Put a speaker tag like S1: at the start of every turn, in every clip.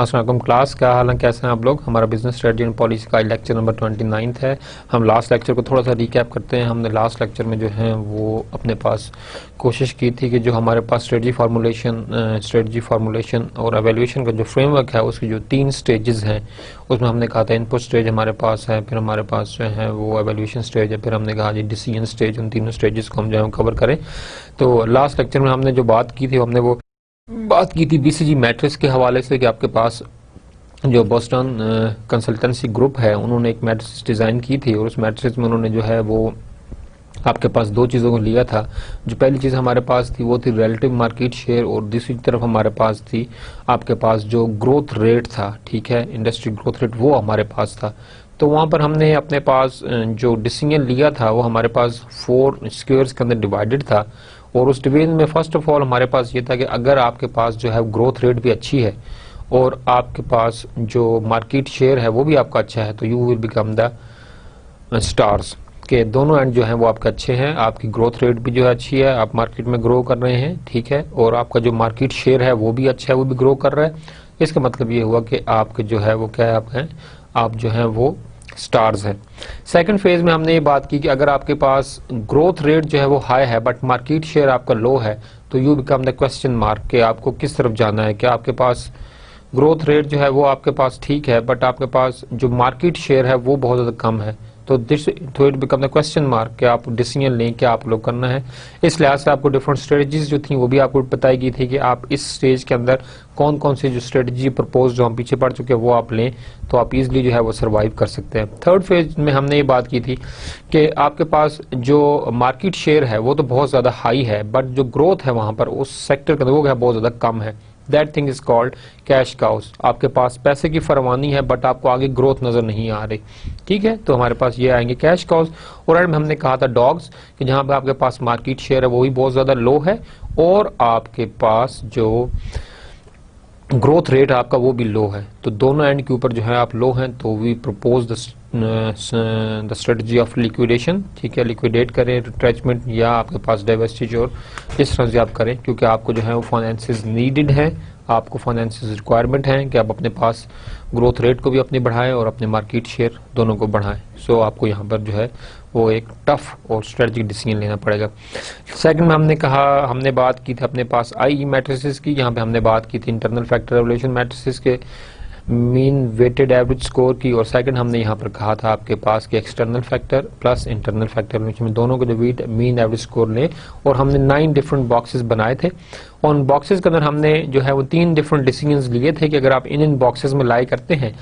S1: अस्सलाम वालेकुम क्लास, क्या हाल है, कैसे हैं आप लोग। हमारा बिजनेस स्ट्रेटजी एंड पॉलिसी का लेक्चर नंबर 29 है। हम लास्ट लेक्चर को थोड़ा सा रिकैप करते हैं। हमने लास्ट लेक्चर में जो है वो अपने पास कोशिश की थी कि जो हमारे पास स्ट्रेटजी फार्मूलेशन और एवेल्यूएशन का जो फ्रेमवर्क है उसकी जो 3 स्टेजेस हैं उसमें हमने कहा था इनपुट स्टेज हमारे पास है, फिर हमारे पास जो है वो एवेल्यूएशन स्टेज है, फिर हमने कहा जी डिसीजन स्टेज। उन तीनों स्टेजेस को हम जो है कवर करें। तो लास्ट लेक्चर में हमने जो बात की थी हमने वो बात की थी बीसीजी मैट्रिक्स के हवाले से कि आपके पास जो बोस्टन कंसल्टेंसी ग्रुप है उन्होंने एक मैट्रिक्स डिज़ाइन की थी और उस मैट्रिक्स में उन्होंने जो है वो आपके पास 2 चीज़ों को लिया था। जो पहली चीज़ हमारे पास थी वो थी रिलेटिव मार्केट शेयर और दूसरी तरफ हमारे पास थी आपके पास जो ग्रोथ रेट था, ठीक है, इंडस्ट्री ग्रोथ रेट, वो हमारे पास था। तो वहाँ पर हमने अपने पास जो डिसीजन लिया था वो हमारे पास 4 स्क्वायर्स के अंदर डिवाइडेड था और उस डिवीजन में फर्स्ट ऑफ ऑल हमारे पास ये था कि अगर आपके पास जो है ग्रोथ रेट भी अच्छी है और आपके पास जो मार्केट शेयर है वो भी आपका अच्छा है तो you will become the stars के दोनों एंड जो है वो आपके अच्छे हैं। आपकी ग्रोथ रेट भी जो है अच्छी है, आप मार्केट में ग्रो कर रहे हैं, ठीक है, और आपका जो मार्केट शेयर है वो भी अच्छा है, वो भी ग्रो कर रहा है। इसका मतलब ये हुआ कि आपके जो है वो क्या है, आप जो है वो स्टार्स है। सेकंड फेज में हमने ये बात की कि अगर आपके पास ग्रोथ रेट जो है वो हाई है बट मार्केट शेयर आपका लो है तो you become the question mark कि आपको किस तरफ जाना है। क्या आपके पास ग्रोथ रेट जो है वो आपके पास ठीक है बट आपके पास जो मार्केट शेयर है वो बहुत ज्यादा कम है, तो it become the question mark कि आप डिसीजन लें क्या आप लोग करना है। इस लिहाज से आपको डिफरेंट स्ट्रेटजीज जो थी वो भी आपको बताई गई थी कि आप इस स्टेज के अंदर कौन कौन सी जो स्ट्रेटजी प्रपोज जो हम पीछे पड़ चुके हैं वो आप लें तो आप इजीली जो है वो सर्वाइव कर सकते हैं। थर्ड फेज में हमने ये बात की थी कि आपके पास जो मार्केट शेयर है वो तो बहुत ज्यादा हाई है बट जो ग्रोथ है वहां पर उस सेक्टर के अंदर वो बहुत ज्यादा कम है। That thing is called cash cows. आपके पास पैसे की फरवानी है बट आपको आगे ग्रोथ नजर नहीं आ रही, ठीक है, तो हमारे पास ये आएंगे कैश काउस। और एंड में हमने कहा था डॉग्स कि जहां पे आपके पास मार्केट शेयर है वो भी बहुत ज्यादा लो है और आपके पास जो ग्रोथ रेट आपका वो भी लो है, तो दोनों एंड के ऊपर जो है आप लो हैं तो we propose the strategy of liquidation, ठीक है, लिक्विडेट करें रिट्रेचमेंट या आपके पास डाइवर्सिटी और इस तरह से आप करें क्योंकि आपको जो है वो फाइनेंसेस नीडेड है, आपको फाइनेंसेस रिक्वायरमेंट है कि आप अपने पास ग्रोथ रेट को भी अपने बढ़ाएं और अपने मार्केट शेयर दोनों को बढ़ाएं। सो आपको यहाँ पर जो है वो एक टफ और स्ट्रेटजिक डिसीजन लेना पड़ेगा। सेकंड में हमने बात की थी अपने पास आई मैट्रिसेस की, यहाँ पे हमने बात की थी इंटरनल फैक्टर एवल्यूशन मैट्रिसेस के मीन वेटेड एवरेज स्कोर की और सेकंड हमने यहाँ पर कहा था आपके पास कि external factor plus internal factor में दोनों को जो मीन एवरेज स्कोर लें और हमने 9 डिफरेंट बॉक्सेस बनाए थे। उन बॉक्सेस के अंदर हमने जो है वो 3 डिफरेंट डिसीजंस लिए थे कि अगर आप इन बॉक्सेस में लाई करते हैं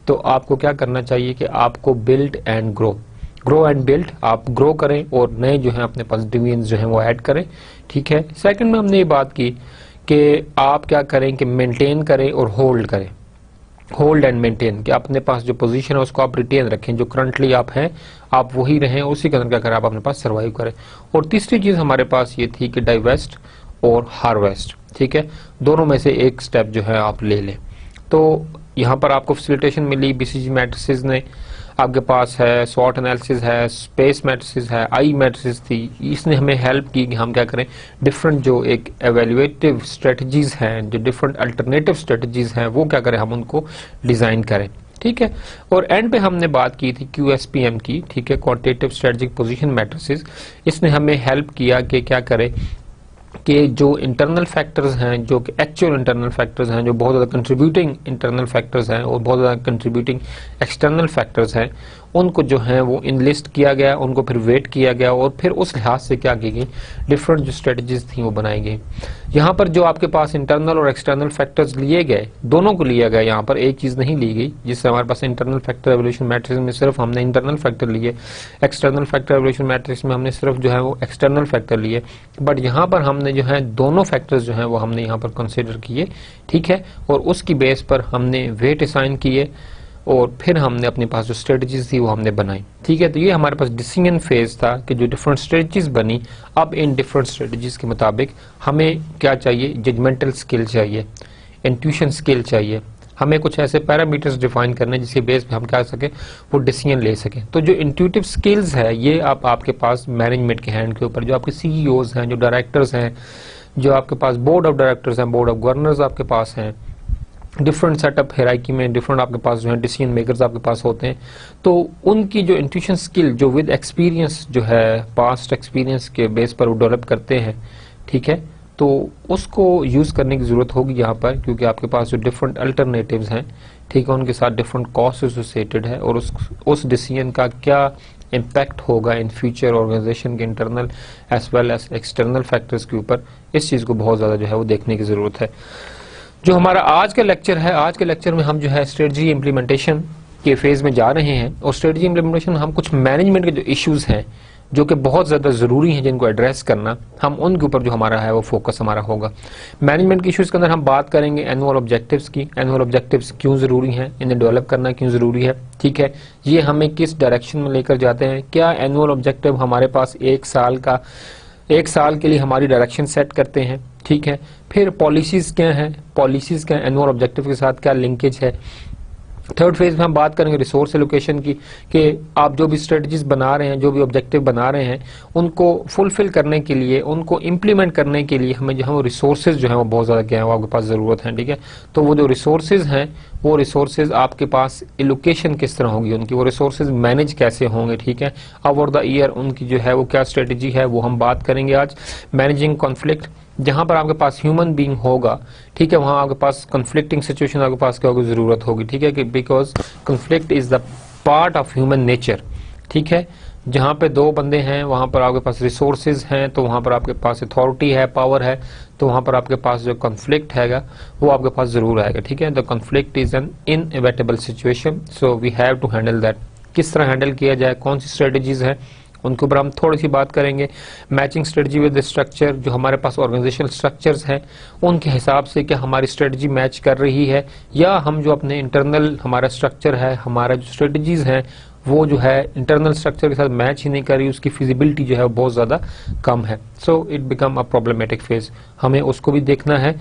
S1: तो आपको क्या करना चाहिए कि आपको build and grow and build, आप ग्रो करें और नए जो है अपने पास डिवीजन जो है वो ऐड करें, ठीक है। सेकंड में हमने ये बात की कि आप क्या करें कि मेंटेन करें और होल्ड करें, होल्ड एंड मेंटेन, कि अपने पास जो पोजीशन है उसको आप रिटेन रखें, जो करंटली आप हैं आप वही रहें, उसी के अंदर क्या करें आप अपने पास सर्वाइव करें। और तीसरी चीज हमारे पास ये थी कि डाइवेस्ट और हार्वेस्ट, ठीक है, दोनों में से एक स्टेप जो है आप ले लें। तो यहाँ पर आपको फैसिलिटेशन मिली बीसीजी मैट्रिसेस ने, आपके पास है स्वॉट एनालिसिस है, स्पेस मैट्रिसेस है, आई मैट्रिसेस थी, इसने हमें हेल्प की कि हम क्या करें डिफरेंट जो एक एवेल्युएटिव स्ट्रेटजीज हैं, जो डिफरेंट अल्टरनेटिव स्ट्रेटजीज हैं वो क्या करें हम उनको डिजाइन करें, ठीक है। और एंड पे हमने बात की थी QSPM की, ठीक है, क्वांटिटेटिव स्ट्रेटजिक पोजीशन मैट्रिसेस। इसने हमें हेल्प किया कि क्या करें कि जो इंटरनल फैक्टर्स हैं, जो कि एक्चुअल इंटरनल फैक्टर्स हैं, जो बहुत ज़्यादा कंट्रीब्यूटिंग इंटरनल फैक्टर्स हैं और बहुत ज़्यादा कंट्रीब्यूटिंग एक्सटर्नल फैक्टर्स हैं, उनको जो है वो इनलिस्ट किया गया, उनको फिर वेट किया गया और फिर उस लिहाज से क्या की गई डिफरेंट जो स्ट्रेटजीज थी वो बनाई गई। यहाँ पर जो आपके पास इंटरनल और एक्सटर्नल फैक्टर्स लिए गए दोनों को लिया गया, यहाँ पर एक चीज़ नहीं ली गई जिससे हमारे पास इंटरनल फैक्टर एवोल्यूशन मैट्रिक्स में सिर्फ हमने इंटरनल फैक्टर लिए, एक्सटर्नल फैक्टर एवोल्यूशन मैट्रिक्स में हमने सिर्फ जो है वो एक्सटर्नल फैक्टर लिए, बट यहाँ पर हमने जो है दोनों फैक्टर्स जो है वो हमने यहाँ पर कंसिडर किए, ठीक है, और उसकी बेस पर हमने वेट असाइन किए और फिर हमने अपने पास जो स्ट्रेटजीज थी वो हमने बनाई, ठीक है। तो ये हमारे पास डिसीजन फेज था कि जो डिफरेंट स्ट्रेटजीज बनी, अब इन डिफरेंट स्ट्रेटजीज के मुताबिक हमें क्या चाहिए, जजमेंटल स्किल चाहिए, इंट्यूशन स्किल चाहिए, हमें कुछ ऐसे पैरामीटर्स डिफाइन करने जिसके बेस पे हम क्या सके वो डिसीजन ले सकें। तो जो इंट्यूटिव स्किल्स है ये आपके पास मैनेजमेंट के हैंड के ऊपर, जो आपके CEOs हैं, जो डायरेक्टर्स हैं, जो आपके पास बोर्ड ऑफ डायरेक्टर्स हैं, बोर्ड ऑफ गवर्नर्स आपके पास हैं, डिफरेंट सेटअप हायरार्की में डिफरेंट आपके पास जो है डिसीजन मेकर्स आपके पास होते हैं, तो उनकी जो इंट्यूशन स्किल जो विद एक्सपीरियंस जो है पास्ट एक्सपीरियंस के बेस पर वो डेवलप करते हैं, ठीक है, तो उसको यूज़ करने की ज़रूरत होगी यहाँ पर, क्योंकि आपके पास जो डिफरेंट अल्टरनेटिव्स हैं, ठीक है, उनके साथ डिफरेंट कॉस्ट एसोसिएटेड है, और उस डिसीजन का क्या इम्पैक्ट होगा इन फ्यूचर ऑर्गेनाइजेशन के internal as well as external factors के ऊपर, इस चीज़ को बहुत ज़्यादा जो है वो देखने की ज़रूरत है। जो हमारा आज का लेक्चर है, आज के लेक्चर में हम जो है स्ट्रेटजी इम्प्लीमेंटेशन के फेज में जा रहे हैं, और स्ट्रेटजी इम्प्लीमेंटेशन हम कुछ मैनेजमेंट के जो इश्यूज हैं जो कि बहुत ज़्यादा ज़रूरी हैं जिनको एड्रेस करना, हम उनके ऊपर जो हमारा है वो फोकस हमारा होगा। मैनेजमेंट के इश्यूज़ के अंदर हम बात करेंगे एनुअल ऑब्जेक्टिव्स की, एनुअल ऑब्जेक्टिव्स क्यों ज़रूरी हैं, इन्हें डेवलप करना क्यों ज़रूरी है, ठीक है, ये हमें किस डायरेक्शन में लेकर जाते हैं, क्या एनुअल ऑब्जेक्टिव हमारे पास एक साल के लिए हमारी डायरेक्शन सेट करते हैं, ठीक है, फिर पॉलिसीज़ क्या हैं, पॉलिसीज़ क्या एनुअल ऑब्जेक्टिव के साथ क्या लिंकेज है। थर्ड फेज में हम बात करेंगे रिसोर्स एलोकेशन की, कि आप जो भी स्ट्रेटजीज बना रहे हैं, जो भी ऑब्जेक्टिव बना रहे हैं, उनको फुलफिल करने के लिए, उनको इम्प्लीमेंट करने के लिए हमें जो है वो रिसोर्सेज जो है वो बहुत ज़्यादा क्या है वो आपके पास ज़रूरत है, ठीक है। तो वो जो रिसोर्सेज हैं, वो रिसोर्सेज आपके पास एलोकेशन किस तरह होगी उनकी, वो रिसोर्सेज मैनेज कैसे होंगे, ठीक है, ओवर द ईयर उनकी जो है वो क्या स्ट्रेटजी है वो हम बात करेंगे आज। मैनेजिंग कॉन्फ्लिक्ट, जहां पर आपके पास ह्यूमन बीइंग होगा, ठीक है, वहां आपके पास कन्फ्लिक्टिंग सिचुएशन आपके पास क्या होगी, जरूरत होगी, ठीक है, कि because conflict is the part of human nature, ठीक है। जहां पे दो बंदे हैं वहां पर आपके पास रिसोर्सेज हैं, तो वहां पर आपके पास अथॉरिटी है, पावर है, तो वहां पर आपके पास जो कन्फ्लिक्ट हैगा वो आपके पास जरूर आएगा, ठीक है। The conflict is an inevitable situation, so we have to handle that. किस तरह हैंडल किया जाए, कौन सी स्ट्रेटेजीज है, उनके ऊपर हम थोड़ी सी बात करेंगे। मैचिंग स्ट्रेटजी विद स्ट्रक्चर, जो हमारे पास ऑर्गेनाइजेशनल स्ट्रक्चर्स हैं उनके हिसाब से क्या हमारी स्ट्रेटजी मैच कर रही है, या हम जो अपने इंटरनल हमारा स्ट्रक्चर है, हमारा जो स्ट्रेटजीज हैं वो जो है इंटरनल स्ट्रक्चर के साथ मैच ही नहीं कर रही, उसकी फिजिबिलिटी जो है वो बहुत ज़्यादा कम है, so it become a problematic phase, हमें उसको भी देखना है।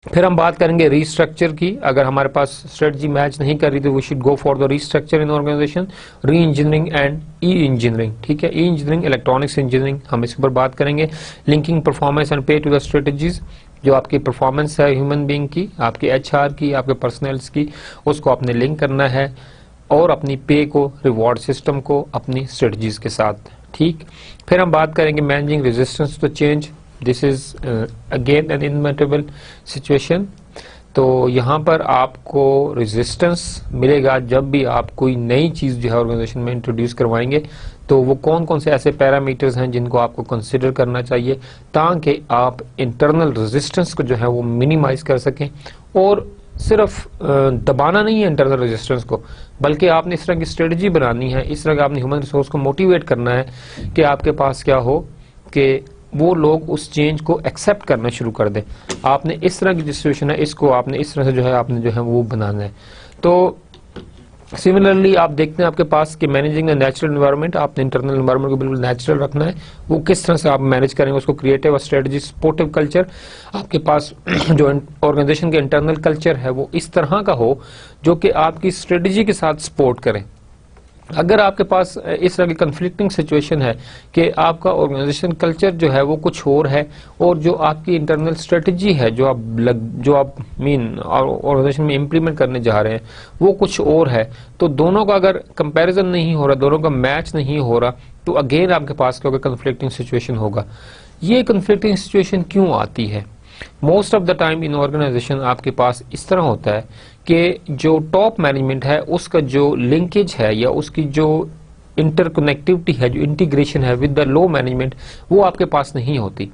S1: फिर हम बात करेंगे रीस्ट्रक्चर की, अगर हमारे पास स्ट्रेटजी मैच नहीं कर रही तो we should go for the restructure in organisation, re engineering and e engineering, ठीक है, ई इंजीनियरिंग, इलेक्ट्रॉनिक्स इंजीनियरिंग, हम इसके ऊपर बात करेंगे। लिंकिंग परफॉर्मेंस एंड पे टू द स्ट्रेटजीज, जो आपकी परफॉर्मेंस है ह्यूमन बीइंग की, आपकी एचआर की, आपके पर्सनल्स की, उसको आपने लिंक करना है, और अपनी पे को, रिवॉर्ड सिस्टम को अपनी स्ट्रेटजीज के साथ, ठीक। फिर हम बात करेंगे managing resistance to change, this is again an inevitable situation. तो यहाँ पर आपको रेजिस्टेंस मिलेगा जब भी आप कोई नई चीज़ जो है ऑर्गेनाइजेशन में इंट्रोड्यूस करवाएंगे, तो वो कौन कौन से ऐसे पैरामीटर्स हैं जिनको आपको कंसिडर करना चाहिए ताकि आप इंटरनल रेजिस्टेंस को जो है वो मिनिमाइज कर सकें। और सिर्फ दबाना नहीं है इंटरनल रेजिस्टेंस को, बल्कि आपने इस तरह की स्ट्रेटजी बनानी है, इस तरह का आपने ह्यूमन रिसोर्स को मोटिवेट करना है कि आपके पास क्या हो कि वो लोग उस चेंज को एक्सेप्ट करना शुरू कर दें। आपने इस तरह की जो सिचुएशन है इसको आपने इस तरह से जो है आपने जो है वो बनाना है। तो सिमिलरली आप देखते हैं आपके पास कि मैनेजिंग द नेचुरल एनवायरनमेंट, आपने इंटरनल एनवायरनमेंट को बिल्कुल नेचुरल रखना है, वो किस तरह से आप मैनेज करेंगे उसको, क्रिएटिव स्ट्रेटजी, सपोर्टिव कल्चर, आपके पास जो ऑर्गेनाइजेशन के इंटरनल कल्चर है वो इस तरह का हो जो कि आपकी स्ट्रेटजी के साथ सपोर्ट करे। अगर आपके पास इस तरह की कन्फ्लिक्टिंग सिचुएशन है कि आपका ऑर्गेनाइजेशन कल्चर जो है वो कुछ और है और जो आपकी इंटरनल स्ट्रेटजी है जो आप ऑर्गेनाइजेशन में इम्प्लीमेंट करने जा रहे हैं वो कुछ और है, तो दोनों का अगर कंपैरिजन नहीं हो रहा, दोनों का मैच नहीं हो रहा, तो अगेन आपके पास क्या होगा, कन्फ्लिक्टिंग सिचुएशन होगा। ये कन्फ्लिक्टिंग सिचुएशन क्यों आती है? Most of the time in organisation आपके पास इस तरह होता है कि जो टॉप मैनेजमेंट है उसका जो लिंकेज है या उसकी जो इंटरकनेक्टिविटी है, जो इंटीग्रेशन है विद द लो मैनेजमेंट, वो आपके पास नहीं होती।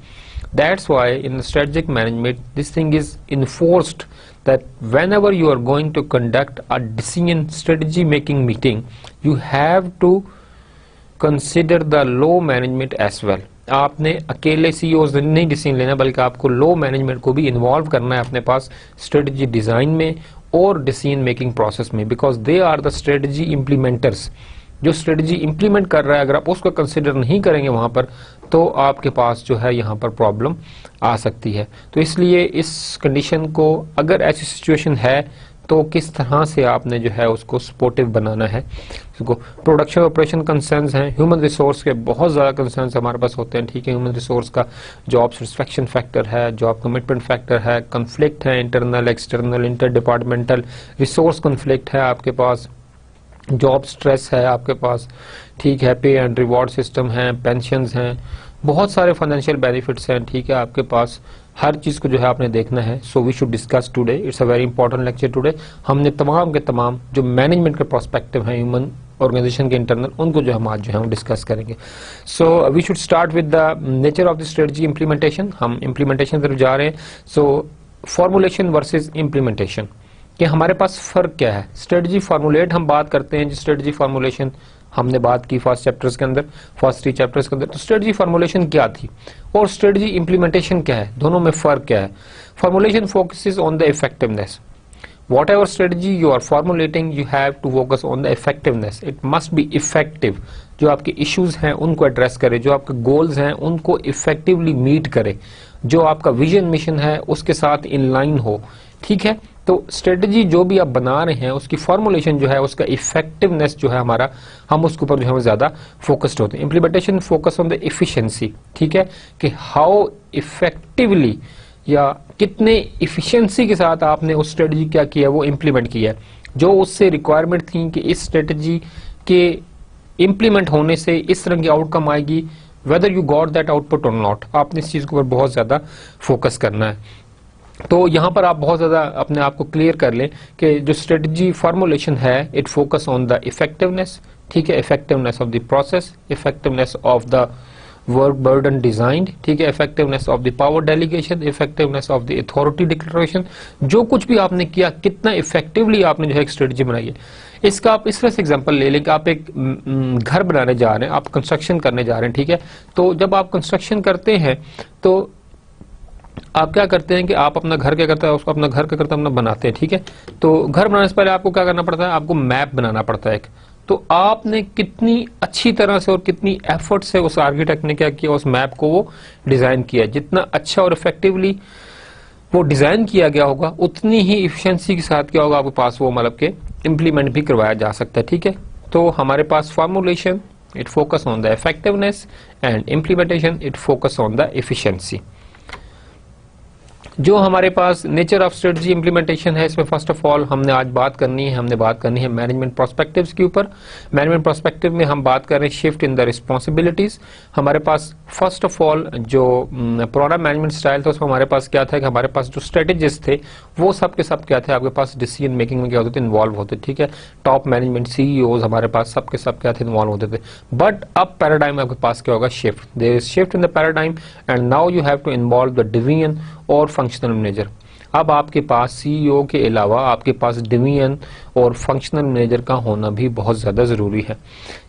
S1: That's why in strategic management this thing is enforced that whenever you are going to conduct a decision strategy making meeting, you have to consider the low management as well. आपने अकेले CEO नहीं decision लेना, बल्कि आपको लो management को भी involve करना है अपने पास स्ट्रेटजी डिजाइन में और डिसीजन मेकिंग प्रोसेस में, because they are the strategy implementers. जो स्ट्रेटजी इम्प्लीमेंट कर रहा है अगर आप उसको कंसिडर नहीं करेंगे वहां पर, तो आपके पास जो है यहाँ पर प्रॉब्लम आ सकती है। तो इसलिए इस कंडीशन को, अगर ऐसी सिचुएशन है तो किस तरह से आपने जो है उसको सपोर्टिव बनाना है। उसको प्रोडक्शन ऑपरेशन कंसर्न्स हैं, ह्यूमन रिसोर्स के बहुत ज़्यादा कंसर्न्स हमारे पास होते हैं, ठीक है। ह्यूमन रिसोर्स का जॉब सेटिस्फैक्शन फैक्टर है, जॉब कमिटमेंट फैक्टर है, कन्फ्लिक्ट है, internal external inter departmental resource conflict है आपके पास, जॉब स्ट्रेस है आपके पास, ठीक है, पे एंड रिवॉर्ड सिस्टम है, पेंशंस हैं, बहुत सारे फाइनेंशियल बेनिफिट्स हैं, ठीक है। आपके पास हर चीज़ को जो है आपने देखना है। So we should discuss today, it's a very important lecture today. हमने तमाम के तमाम जो मैनेजमेंट के पर्सपेक्टिव हैं ह्यूमन ऑर्गेनाइजेशन के इंटरनल, उनको जो हम आज जो है हम डिस्कस करेंगे। So we should start with the nature of the strategy implementation. हम इम्प्लीमेंटेशन तरफ जा रहे हैं। सो फॉर्मुलेशन वर्सेज इम्प्लीमेंटेशन, कि हमारे पास फर्क क्या है। स्ट्रेटजी फार्मूलेट हम बात करते हैं, स्ट्रेटजी फार्मूलेशन हमने बात की फर्स्ट चैप्टर्स के अंदर, फर्स्ट 3 चैप्टर्स के अंदर। तो स्ट्रेटजी फार्मूलेशन क्या थी और स्ट्रेटजी इंप्लीमेंटेशन क्या है, दोनों में फर्क क्या है। Formulation focuses on the effectiveness. Whatever strategy you are formulating, you have to focus on the effectiveness. It must be effective. जो आपके इश्यूज हैं उनको एड्रेस करे, जो आपके गोल्स हैं उनको इफेक्टिवली मीट करे, जो आपका विजन मिशन है उसके साथ इन लाइन हो, ठीक है। तो स्ट्रेटजी जो भी आप बना रहे हैं उसकी फॉर्मुलेशन जो है, उसका इफेक्टिवनेस जो है हमारा, हम उसके ऊपर जो है ज्यादा फोकस्ड होते हैं। Implementation focus on the efficiency, ठीक है, कि हाउ इफेक्टिवली या कितने इफिशिएंसी के साथ आपने उस स्ट्रेटजी क्या किया, वो इम्प्लीमेंट किया, जो उससे रिक्वायरमेंट थी कि इस स्ट्रेटजी के इम्प्लीमेंट होने से इस तरह की आउटकम आएगी, whether you got that output और नॉट। आपने इस चीज के ऊपर बहुत ज्यादा फोकस करना है। तो यहां पर आप बहुत ज्यादा अपने आप को क्लियर कर लें कि जो स्ट्रेटजी फॉर्मुलेशन है, it focus on the effectiveness, ठीक है, effectiveness of the process, effectiveness of the work burden designed, ठीक है, effectiveness of the power delegation, effectiveness of the authority declaration. जो कुछ भी आपने किया, कितना इफेक्टिवली आपने जो है एक स्ट्रेटजी बनाई है। इसका आप इस तरह से एग्जांपल ले लें कि आप एक घर बनाने जा रहे हैं, आप कंस्ट्रक्शन करने जा रहे हैं, ठीक है। तो जब आप कंस्ट्रक्शन करते हैं तो आप क्या करते हैं कि आप अपना घर क्या करता है, उसको अपना घर क्या करता है, अपना बनाते हैं, ठीक है। तो घर बनाने से पहले आपको क्या करना पड़ता है, आपको मैप बनाना पड़ता है एक। तो आपने कितनी अच्छी तरह से और कितनी एफर्ट से उस आर्किटेक्ट ने क्या किया, उस मैप को वो डिजाइन किया। जितना अच्छा और इफेक्टिवली वो डिजाइन किया गया होगा, उतनी ही इफिशिएंसी के साथ क्या होगा आपके पास, वो मतलब के इम्प्लीमेंट भी करवाया जा सकता है, ठीक है। तो हमारे पास formulation, it focus on the effectiveness, and implementation, it focus on the efficiency. जो हमारे पास नेचर ऑफ स्ट्रेटजी इंप्लीमेंटेशन है, इसमें फर्स्ट ऑफ ऑल हमने आज बात करनी है मैनेजमेंट प्रोस्पेक्टिव्स के ऊपर। मैनेजमेंट प्रोस्पेक्टिव में हम बात कर रहे हैं शिफ्ट इन द रिस्पॉन्सिबिलिटीज। हमारे पास फर्स्ट ऑफ ऑल जो पुराना मैनेजमेंट स्टाइल था, उसमें हमारे पास क्या था कि हमारे पास जो स्ट्रेटेजिस्ट थे वो सब के सब क्या थे, आपके पास डिसीजन मेकिंग में क्या होते थे, इन्वॉल्व होते, ठीक है। टॉप मैनेजमेंट सीईओज हमारे पास सब के सब क्या थे, इन्वॉल्व होते थे। बट अब पैराडाइम आपके पास क्या होगा, shift, there is shift in the paradigm, and now you have to involve the division और फंक्शनल मैनेजर। अब आपके पास सीईओ के अलावा आपके पास डिवीजन और फंक्शनल मैनेजर का होना भी बहुत ज्यादा जरूरी है।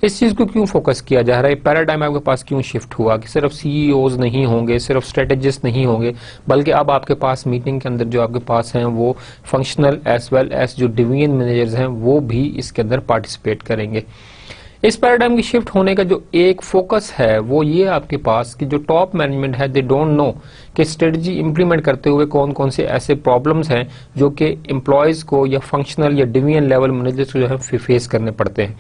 S1: इस चीज को क्यों फोकस किया जा रहा है, पैराडाइम आपके पास क्यों शिफ्ट हुआ कि सिर्फ सीईओज नहीं होंगे, सिर्फ स्ट्रेटेजिस्ट नहीं होंगे, बल्कि अब आपके पास मीटिंग के अंदर जो आपके पास हैं वो फंक्शनल एज वेल एज जो डिवीजन मैनेजर्स हैं वो भी इसके अंदर पार्टिसिपेट करेंगे। इस पैराडाइम की शिफ्ट होने का जो एक फोकस है वो ये आपके पास कि जो टॉप मैनेजमेंट है, दे डोंट नो कि स्ट्रेटजी इंप्लीमेंट करते हुए कौन कौन से ऐसे प्रॉब्लम्स हैं जो कि एम्प्लॉयज को या फंक्शनल या डिवीजन लेवल मैनेजर्स को जो है फेस करने पड़ते हैं।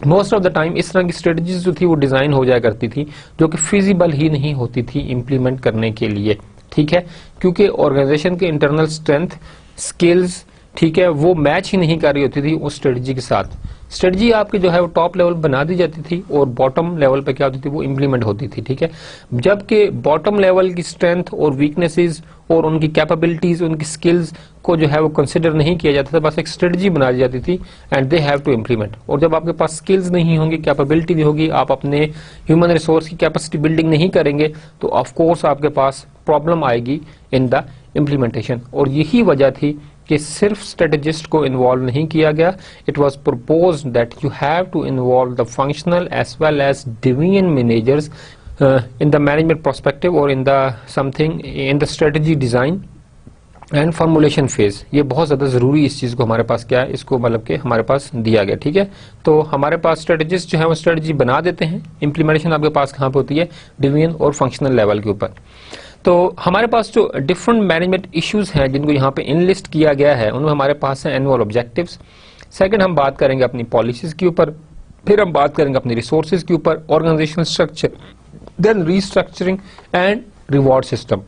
S1: मोस्ट ऑफ द टाइम इस तरह की स्ट्रेटजीज जो थी वो डिजाइन हो जाया करती थी जो कि फिजिबल ही नहीं होती थी इंप्लीमेंट करने के लिए, ठीक है, क्योंकि ऑर्गेनाइजेशन के इंटरनल स्ट्रेंथ, स्किल्स, ठीक है, वो मैच ही नहीं कर रही होती थी उस स्ट्रेटजी के साथ। स्ट्रेटजी आपकी जो है वो टॉप लेवल बना दी जाती थी और बॉटम लेवल पे क्या होती थी, वो इंप्लीमेंट होती थी, ठीक है। जबकि बॉटम लेवल की स्ट्रेंथ और वीकनेसेस और उनकी कैपेबिलिटीज, उनकी स्किल्स को जो है वो कंसिडर नहीं किया जाता था, बस एक स्ट्रेटजी बना दी जाती थी and they have to implement. और जब आपके पास स्किल्स नहीं होंगी, कैपेबिलिटी नहीं होगी, आप अपने ह्यूमन रिसोर्स की कैपेसिटी बिल्डिंग नहीं करेंगे, तो ऑफ कोर्स आपके पास प्रॉब्लम आएगी इन द इम्प्लीमेंटेशन। और यही वजह थी कि सिर्फ स्ट्रेटेजिस्ट को इन्वॉल्व नहीं किया गया। It was proposed that you have to involve the functional as well as division managers in the management perspective और in the something in the strategy design and formulation phase. ये बहुत ज्यादा जरूरी इस चीज को हमारे पास क्या है, इसको मतलब के हमारे पास दिया गया, ठीक है। तो हमारे पास स्ट्रेटेजिस्ट जो है वो स्ट्रेटजी बना देते हैं, इंप्लीमेंटेशन आपके पास कहाँ पे होती है, डिवीजन और फंक्शनल लेवल के ऊपर। तो हमारे पास जो डिफरेंट मैनेजमेंट इश्यूज हैं जिनको यहाँ पे इनलिस्ट किया गया है, उनमें हमारे पास है एनुअल ऑब्जेक्टिव्स। सेकंड हम बात करेंगे अपनी पॉलिसीज के ऊपर, फिर हम बात करेंगे अपनी रिसोर्सेज के ऊपर, organisational structure, then restructuring and reward system.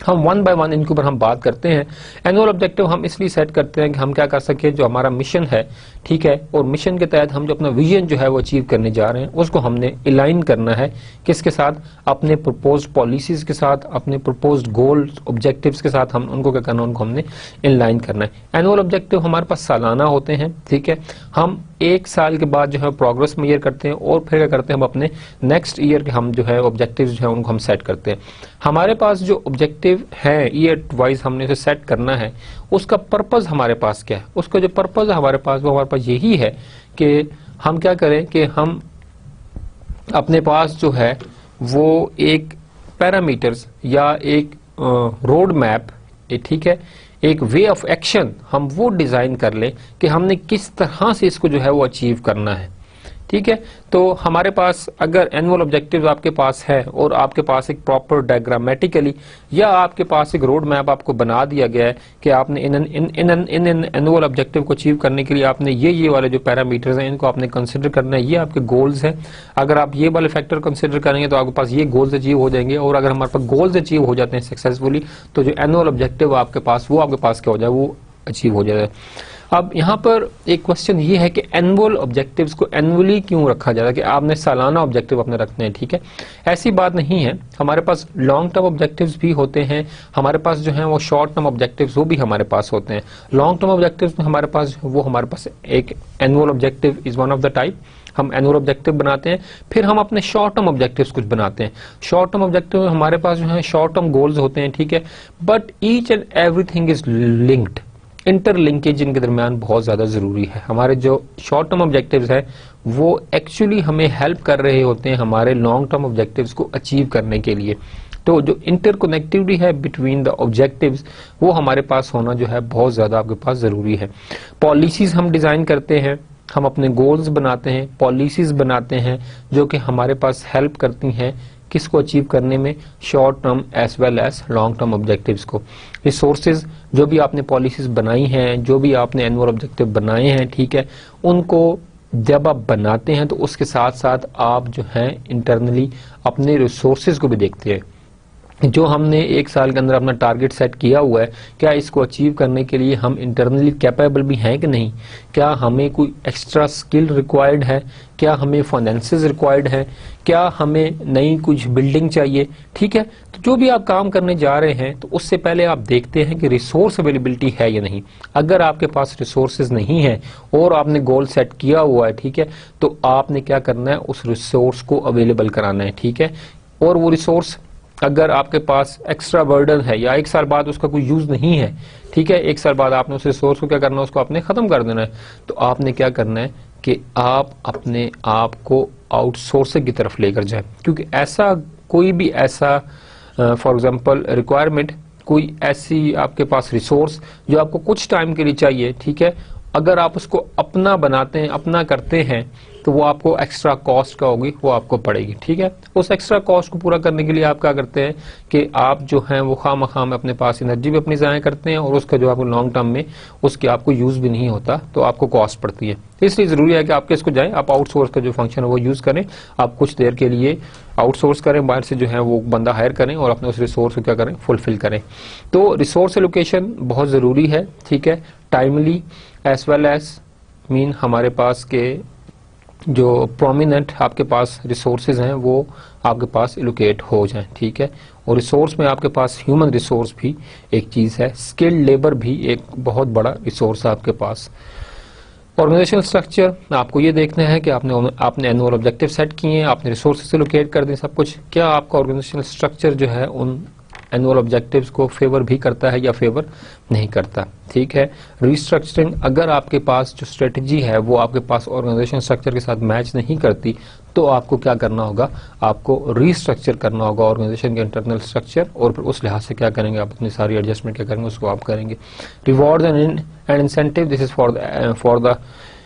S1: हम वन बाय वन इनके ऊपर हम बात करते हैं। एनुअल ऑब्जेक्टिव हम इसलिए सेट करते हैं कि हम क्या कर सके, जो हमारा मिशन है, ठीक है, और मिशन के तहत हम जो अपना विजन जो है वो अचीव करने जा रहे हैं उसको हमने अलाइन करना है किसके साथ, अपने प्रपोज्ड पॉलिसीज के साथ, अपने प्रपोज्ड गोल्स ऑब्जेक्टिव्स के साथ। हम उनको क्या करना है, उनको हमने अलाइन करना है। एनुअल ऑब्जेक्टिव हमारे पास सालाना होते हैं, ठीक है। हम एक साल के बाद जो है प्रोग्रेस मेजर करते हैं और फिर क्या करते हैं, हम अपने नेक्स्ट ईयर के हम जो है ऑब्जेक्टिव्स जो है उनको हम सेट करते हैं। हमारे पास जो ऑब्जेक्टिव है ईयर वाइज हमने उसे सेट करना है, उसका पर्पस हमारे पास क्या है, उसका जो पर्पस है हमारे पास वो हमारे पास यही है कि हम क्या करें कि हम अपने पास जो है वो एक पैरामीटर्स या एक रोड मैप, ठीक है, एक वे ऑफ एक्शन हम वो डिजाइन कर लें कि हमने किस तरह से इसको जो है वो अचीव करना है, ठीक है। तो हमारे पास अगर एनुअल ऑब्जेक्टिव्स आपके पास है और आपके पास एक प्रॉपर डायग्रामेटिकली या आपके पास एक रोड मैप आपको बना दिया गया है कि आपने इन एनुअल ऑब्जेक्टिव को अचीव करने के लिए आपने ये वाले जो पैरामीटर्स हैं इनको आपने कंसिडर करना है, ये आपके गोल्स हैं। अगर आप ये वाले फैक्टर कंसिडर करेंगे तो आपके पास ये गोल्स अचीव हो जाएंगे, और अगर हमारे पास गोल्स अचीव हो जाते हैं सक्सेसफुली तो जो एनुअल ऑब्जेक्टिव आपके पास वो आपके पास क्या हो जाए, वो अचीव हो जाए। अब यहाँ पर एक क्वेश्चन ये है कि एनुअल ऑब्जेक्टिव्स को एनुअली क्यों रखा जाता है कि आपने सालाना ऑब्जेक्टिव अपने रखने हैं, ठीक है। ऐसी बात नहीं है, हमारे पास लॉन्ग टर्म ऑब्जेक्टिव्स भी होते हैं, हमारे पास जो है वो शॉर्ट टर्म ऑब्जेक्टिव्स वो भी हमारे पास होते हैं। लॉन्ग टर्म ऑब्जेक्टिव्स में हमारे पास एक annual objective is one of the type, हम एनुअल ऑब्जेक्टिव बनाते हैं, फिर हम अपने शॉर्ट टर्म ऑब्जेक्टिव्स कुछ बनाते हैं। शॉर्ट टर्म ऑब्जेक्टिव में हमारे पास जो है शॉर्ट टर्म गोल्स होते हैं, ठीक है, but each and everything is linked, interlinkage इनके दरमियान बहुत ज्यादा जरूरी है। हमारे जो शॉर्ट टर्म ऑब्जेक्टिव्स है वो एक्चुअली हमें हेल्प कर रहे होते हैं हमारे लॉन्ग टर्म ऑब्जेक्टिव्स को अचीव करने के लिए। तो जो इंटरकनेक्टिविटी है बिटवीन द ऑब्जेक्टिव्स वो हमारे पास होना जो है बहुत ज्यादा आपके पास जरूरी है। पॉलिसीज हम डिजाइन करते हैं, हम अपने गोल्स बनाते हैं, पॉलिसीज बनाते हैं जो कि हमारे पास हेल्प करती हैं किसको अचीव करने में, short term as well as long term objectives को। रिसोर्सेज जो भी आपने पॉलिसीज बनाई हैं, जो भी आपने एनुअल ऑब्जेक्टिव बनाए हैं, ठीक है, उनको जब आप बनाते हैं तो उसके साथ साथ आप जो हैं इंटरनली अपने रिसोर्सेज को भी देखते हैं। जो हमने एक साल के अंदर अपना टारगेट सेट किया हुआ है, क्या इसको अचीव करने के लिए हम इंटरनली कैपेबल भी हैं कि नहीं, क्या हमें कोई एक्स्ट्रा स्किल रिक्वायर्ड है, क्या हमें फाइनेंसेस रिक्वायर्ड है, क्या हमें नई कुछ बिल्डिंग चाहिए, ठीक है। तो जो भी आप काम करने जा रहे हैं तो उससे पहले आप देखते हैं कि रिसोर्स अवेलेबिलिटी है या नहीं। अगर आपके पास रिसोर्सेज नहीं है और आपने गोल सेट किया हुआ है, ठीक है, तो आपने क्या करना है, उस रिसोर्स को अवेलेबल कराना है, ठीक है। और वो रिसोर्स अगर आपके पास एक्स्ट्रा बर्डन है या एक साल बाद उसका कोई यूज नहीं है, ठीक है, एक साल बाद आपने उस रिसोर्स को क्या करना है, उसको आपने खत्म कर देना है, तो आपने क्या करना है कि आप अपने आप को आउटसोर्सिंग की तरफ लेकर जाए। क्योंकि ऐसा कोई भी ऐसा फॉर एग्जांपल रिक्वायरमेंट, कोई ऐसी आपके पास रिसोर्स जो आपको कुछ टाइम के लिए चाहिए, ठीक है, अगर आप उसको अपना बनाते हैं, अपना करते हैं, तो वो आपको एक्स्ट्रा कॉस्ट का होगी, वो आपको पड़ेगी, ठीक है। उस एक्स्ट्रा कॉस्ट को पूरा करने के लिए आप क्या करते हैं कि आप जो हैं वो खाम अपने पास एनर्जी भी अपनी ज़ाया करते हैं और उसका जो आपको लॉन्ग टर्म में उसकी आपको यूज भी नहीं होता, तो आपको कॉस्ट पड़ती है। इसलिए जरूरी है कि आप किसको जाएं, आप आउटसोर्स का जो फंक्शन है वो यूज करें, आप कुछ देर के लिए आउटसोर्स करें, बाहर से जो है वो बंदा हायर करें और अपने उस रिसोर्स को क्या करें, फुलफिल करें। तो रिसोर्स एलोकेशन बहुत जरूरी है, ठीक है, timely as well as mean हमारे पास के जो प्रोमिनेंट आपके पास रिसोर्सेज हैं वो आपके पास एलोकेट हो जाएं, ठीक है। और रिसोर्स में आपके पास ह्यूमन रिसोर्स भी एक चीज है, स्किल्ड लेबर भी एक बहुत बड़ा रिसोर्स है आपके पास। ऑर्गेनाइजेशनल स्ट्रक्चर, आपको ये देखना है कि आपने एनुअल ऑब्जेक्टिव सेट किए हैं, आपने रिसोर्सेज एलोकेट कर दिए सब कुछ, क्या आपका ऑर्गेनाइजेशनल स्ट्रक्चर जो है उन एनुअल ऑब्जेक्टिव्स को फेवर भी करता है या फेवर नहीं करता, ठीक है। रीस्ट्रक्चरिंग, अगर आपके पास जो स्ट्रेटजी है वो आपके पास ऑर्गेनाइजेशन स्ट्रक्चर के साथ मैच नहीं करती तो आपको क्या करना होगा, आपको रीस्ट्रक्चर करना होगा ऑर्गेनाइजेशन के इंटरनल स्ट्रक्चर, और फिर उस लिहाज से क्या करेंगे, आप अपनी सारी एडजस्टमेंट क्या करेंगे उसको आप करेंगे। Reward and incentive, this is for the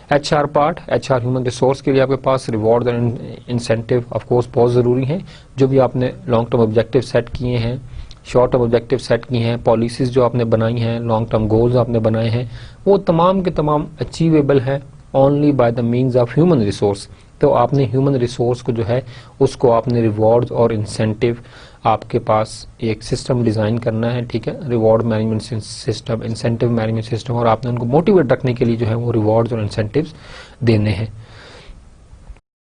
S1: HR part, HR human resource के लिए आपके पास reward and incentive of course बहुत ज़रूरी हैं। जो भी आपने लॉन्ग टर्म ऑब्जेक्टिव सेट किए हैं, शॉर्ट टर्म ऑब्जेक्टिव सेट किए हैं, पॉलिसीज जो आपने बनाई हैं, लॉन्ग टर्म गोल्स आपने बनाए हैं, वो तमाम के तमाम अचीवेबल हैं only by the means of human resource. तो आपने ह्यूमन रिसोर्स को जो है उसको आपने रिवॉर्ड्स और इंसेंटिव आपके पास एक सिस्टम डिज़ाइन करना है, ठीक है, reward management system, incentive management system, और आपने उनको मोटिवेट रखने के लिए जो है वो रिवॉर्ड्स और इंसेंटिव्स देने हैं।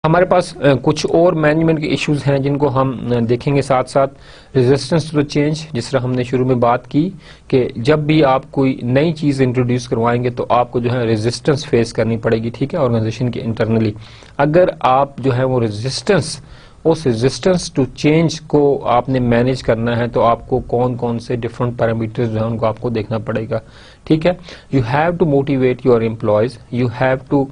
S1: हमारे पास कुछ और मैनेजमेंट के इश्यूज हैं जिनको हम देखेंगे साथ साथ। रेजिस्टेंस टू द चेंज, जिस तरह हमने शुरू में बात की कि जब भी आप कोई नई चीज़ इंट्रोड्यूस करवाएंगे तो आपको जो है रेजिस्टेंस फेस करनी पड़ेगी, ठीक है, ऑर्गेनाइजेशन के इंटरनली। अगर आप जो है वो उस रेजिस्टेंस टू चेंज को आपने मैनेज करना है तो आपको कौन कौन से डिफरेंट पैरामीटर्स जो है उनको आपको देखना पड़ेगा, ठीक है। You have to motivate your employees, you have to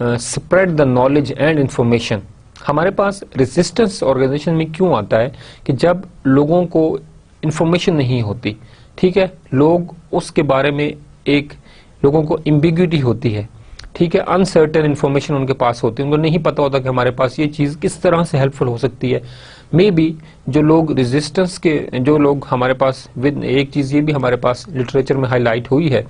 S1: spread the knowledge and information. हमारे पास रेजिस्टेंस ऑर्गेनाइजेशन में क्यों आता है कि जब लोगों को इंफॉर्मेशन नहीं होती, ठीक है, लोग उसके बारे में लोगों को एम्बिग्यूटी होती है, ठीक है, अनसर्टेन इन्फॉर्मेशन उनके पास होती है, उनको नहीं पता होता कि हमारे पास ये चीज़ किस तरह से हेल्पफुल हो सकती है। मे बी जो लोग रेजिस्टेंस के जो लोग हमारे पास विद एक चीज़ ये भी हमारे पास लिटरेचर में हाईलाइट हुई है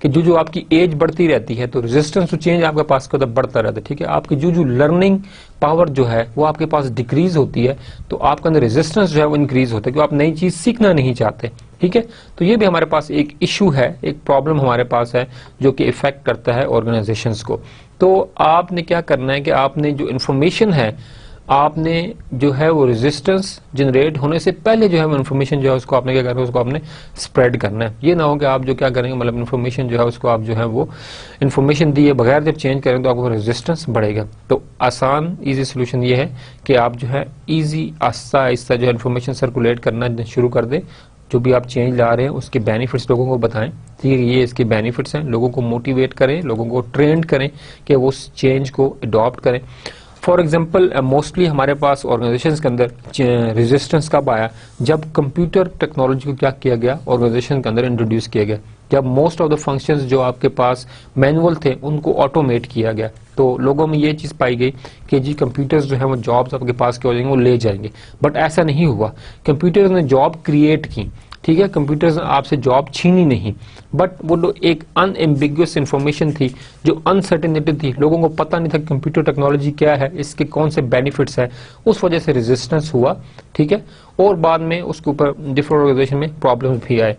S1: कि जो आपकी एज बढ़ती रहती है तो रेजिस्टेंस टू चेंज आपके पास कदम बढ़ता रहता है, ठीक है। आपकी जो लर्निंग पावर जो है वो आपके पास डिक्रीज होती है तो आपके अंदर रेजिस्टेंस जो है वो इंक्रीज होता है क्योंकि आप नई चीज़ सीखना नहीं चाहते, ठीक है। तो ये भी हमारे पास एक इशू है, एक प्रॉब्लम हमारे पास है जो कि इफेक्ट करता है ऑर्गेनाइजेशंस को। तो आपने क्या करना है कि आपने जो इन्फॉर्मेशन है आपने जो है वो रेजिस्टेंस जनरेट होने से पहले जो है वो इन्फॉर्मेशन जो है उसको आपने क्या करना है, उसको आपने स्प्रेड करना है। ये ना हो कि आप जो क्या करेंगे मतलब इन्फॉर्मेशन जो है उसको आप जो है वो इन्फॉर्मेशन दिए बगैर जब चेंज करेंगे तो आपको रेजिस्टेंस बढ़ेगा। तो आसान इजी सोल्यूशन ये है कि आप जो है इजी आहिस्ता आहिस्ता जो है इन्फॉर्मेशन सर्कुलेट करना शुरू कर दें। जो भी आप चेंज ला रहे हैं उसके बेनिफिट्स लोगों को बताएं, ठीक है, ये इसके बेनिफिट्स हैं, लोगों को मोटिवेट करें, लोगों को ट्रेंड करें कि वो उस चेंज को अडॉप्ट करें। फॉर एग्जाम्पल मोस्टली हमारे पास ऑर्गेनाइजेशंस के अंदर रेजिस्टेंस कब आया, जब कंप्यूटर टेक्नोलॉजी को क्या किया गया ऑर्गेनाइजेशन के अंदर इंट्रोड्यूस किया गया, जब मोस्ट ऑफ द फंक्शंस जो आपके पास मैनुअल थे उनको ऑटोमेट किया गया तो लोगों में ये चीज़ पाई गई कि जी कंप्यूटर्स जो है वो जॉब्स आपके पास क्या हो जाएंगे, वो ले जाएंगे। बट ऐसा नहीं हुआ, कंप्यूटर्स ने जॉब क्रिएट की, ठीक है, कंप्यूटर्स ने आपसे जॉब छीनी नहीं, बट वो एक अनएम्बिगुअस इंफॉर्मेशन थी, जो अनसर्टेनिटी थी, लोगों को पता नहीं था कंप्यूटर टेक्नोलॉजी क्या है, इसके कौन से बेनिफिट्स है, उस वजह से रेजिस्टेंस हुआ, ठीक है। और बाद में उसके ऊपर डिफरेंट ऑर्गेनाइजेशन में प्रॉब्लम भी आए।